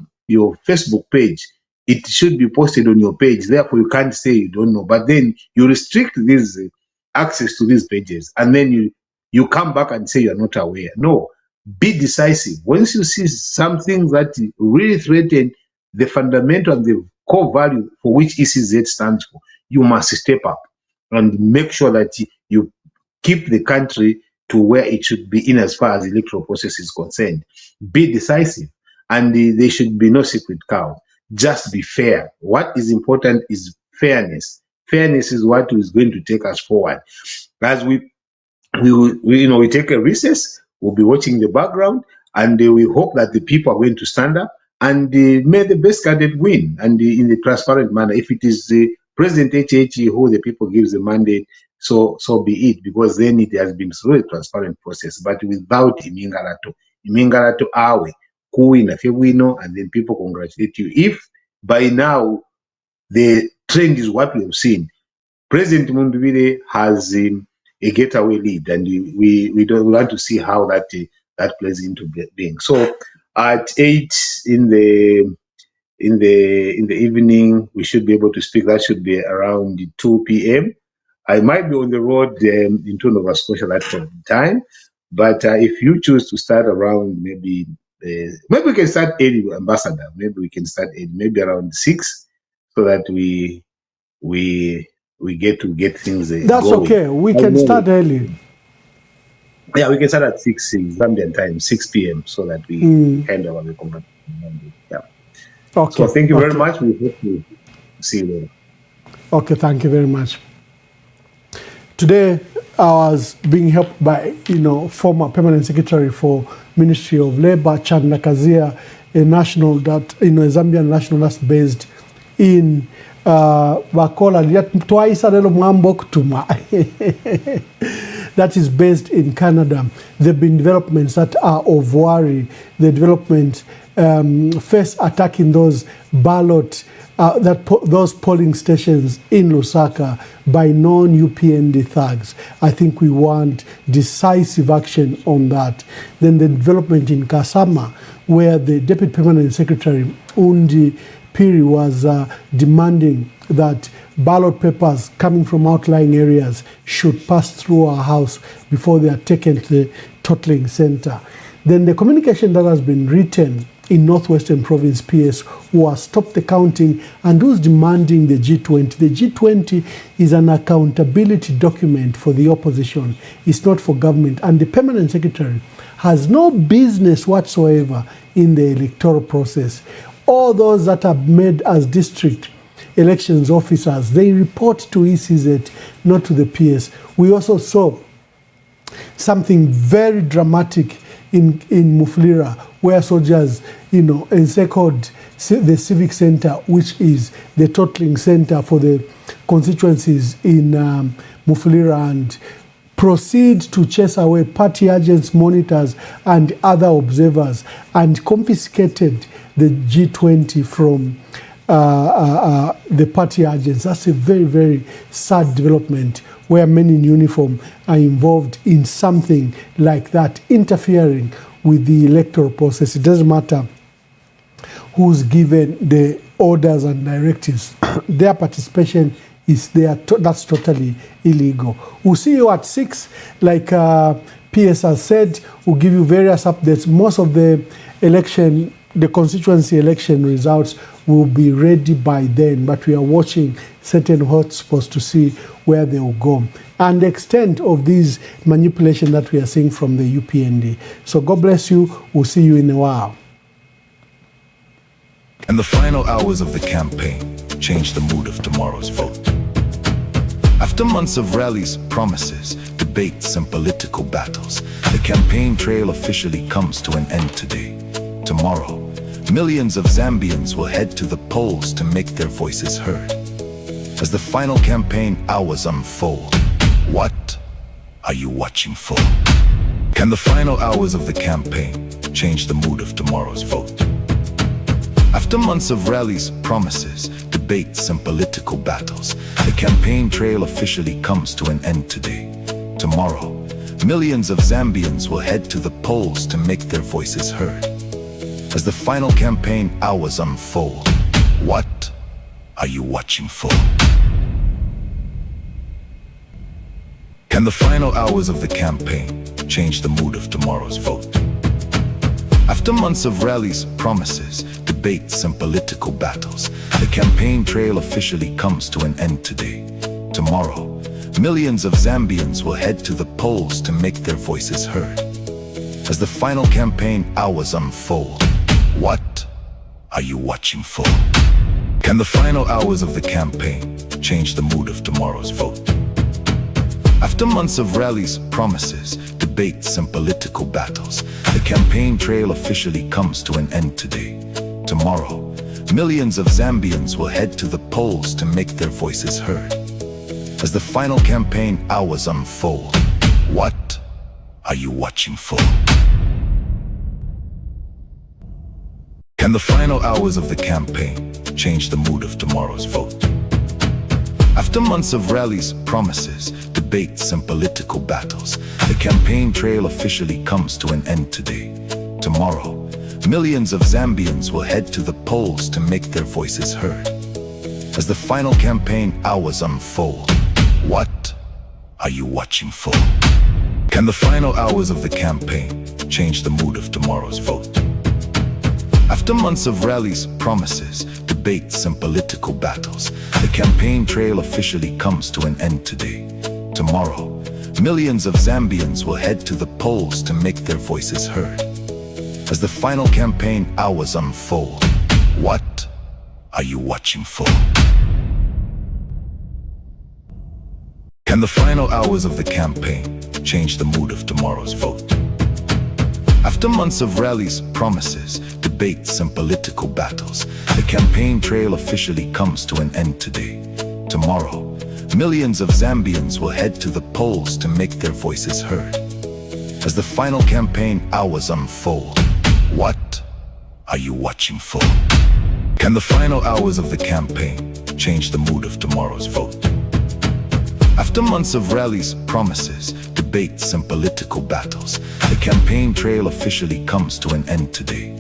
Facebook page, it should be posted on your page. Therefore, you can't say you don't know. But then you restrict this access to these pages, and then you come back and say you're not aware. No, be decisive. Once you see something that really threatens the fundamental and the core value for which ECZ stands for, you must step up and make sure that you keep the country to where it should be in as far as the electoral process is concerned. Be decisive, and there should be no secret cow. Just be fair. What is important is fairness. Fairness is what is going to take us forward. As we take a recess, we'll be watching the background, and we hope that the people are going to stand up and may the best candidate win, and in a transparent manner. If it is President HH who the people gives the mandate, so be it, because then it has been through a transparent process. But without imingalato awe kuwina fewino, and then people congratulate you. If by now the trend is what we have seen, President Mundubile has a getaway lead, and we don't want to see how that plays into being. So at 8 in the evening, we should be able to speak. That should be around 2 p.m. I might be on the road into Nova Scotia that time, but if you choose to start around maybe we can start early, Ambassador. Maybe we can start early, maybe around 6, so that we get things. That's going. Okay. We can start early. Yeah, we can start at 6 Zambian time, 6 p.m., so that we hand over the conversation. Yeah. Okay. So thank you very much. We hope to see you later. Okay, thank you very much. Today, I was being helped by, former permanent secretary for Ministry of Labor, Chanda Kazia, a national that, a Zambian national that's based in Bakola, twice a little Mambok Tuma. That is based in Canada. There have been developments that are of worry. The development first attacking those ballot, those polling stations in Lusaka by non-UPND thugs. I think we want decisive action on that. Then the development in Kasama, where the Deputy Permanent Secretary, Undi Piri, was demanding that ballot papers coming from outlying areas should pass through our house before they are taken to the totaling center. Then the communication that has been written in Northwestern Province PS, who has stopped the counting and who's demanding the G20. The G20 is an accountability document for the opposition. It's not for government. And the Permanent Secretary has no business whatsoever in the electoral process. All those that are made as district elections officers, they report to ECZ, not to the PS. We also saw something very dramatic in Mufulira, where soldiers, encircled the civic center, which is the totaling center for the constituencies in Mufulira, and proceed to chase away party agents, monitors, and other observers, and confiscated the G20 from the party agents. That's a very, very sad development, where men in uniform are involved in something like that, interfering with the electoral process. It doesn't matter who's given the orders and directives. Their participation is there. That's totally illegal. We'll see you at 6, like PS has said. We'll give you various updates. Most of the election, the constituency election results will be ready by then, but we are watching certain hotspots to see where they will go and the extent of these manipulation that we are seeing from the UPND. So God bless you. We'll see you in a while. And the final hours of the campaign change the mood of tomorrow's vote. After months of rallies, promises, debates, and political battles, the campaign trail officially comes to an end today. Tomorrow, millions of Zambians will head to the polls to make their voices heard. As the final campaign hours unfold, what are you watching for? Can the final hours of the campaign change the mood of tomorrow's vote? After months of rallies, promises, debates, and political battles, the campaign trail officially comes to an end today. Tomorrow, millions of Zambians will head to the polls to make their voices heard. As the final campaign hours unfold, what are you watching for? Can the final hours of the campaign change the mood of tomorrow's vote? After months of rallies, promises, debates, and political battles, the campaign trail officially comes to an end today. Tomorrow, millions of Zambians will head to the polls to make their voices heard. As the final campaign hours unfold, what are you watching for? Can the final hours of the campaign change the mood of tomorrow's vote? After months of rallies, promises, debates, and political battles, the campaign trail officially comes to an end today. Tomorrow, millions of Zambians will head to the polls to make their voices heard. As the final campaign hours unfold, what are you watching for? Can the final hours of the campaign change the mood of tomorrow's vote? After months of rallies, promises, debates, and political battles, the campaign trail officially comes to an end today. Tomorrow, millions of Zambians will head to the polls to make their voices heard. As the final campaign hours unfold, what are you watching for? Can the final hours of the campaign change the mood of tomorrow's vote? After months of rallies, promises, debates, and political battles, the campaign trail officially comes to an end today. Tomorrow, millions of Zambians will head to the polls to make their voices heard. As the final campaign hours unfold, what are you watching for? Can the final hours of the campaign change the mood of tomorrow's vote? After months of rallies, promises, debates, and political battles, the campaign trail officially comes to an end today. Tomorrow, millions of Zambians will head to the polls to make their voices heard. As the final campaign hours unfold, what are you watching for? Can the final hours of the campaign change the mood of tomorrow's vote? After months of rallies, promises, debates, and political battles, the campaign trail officially comes to an end today.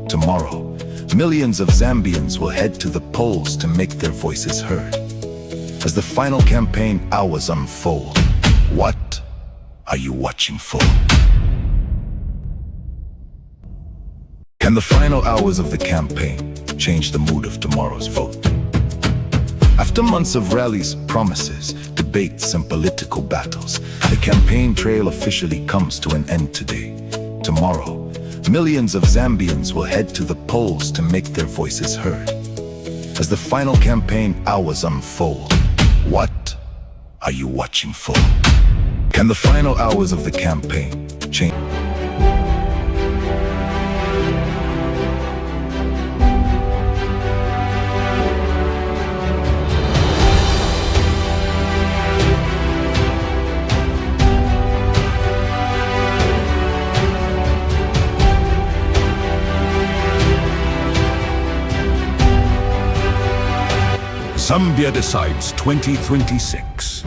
Tomorrow, millions of Zambians will head to the polls to make their voices heard. As the final campaign hours unfold, what are you watching for? Can the final hours of the campaign change the mood of tomorrow's vote? After months of rallies, promises, debates, and political battles, the campaign trail officially comes to an end today. Tomorrow, millions of Zambians will head to the polls to make their voices heard. As the final campaign hours unfold, what are you watching for? Can the final hours of the campaign change? Zambia Decides 2026.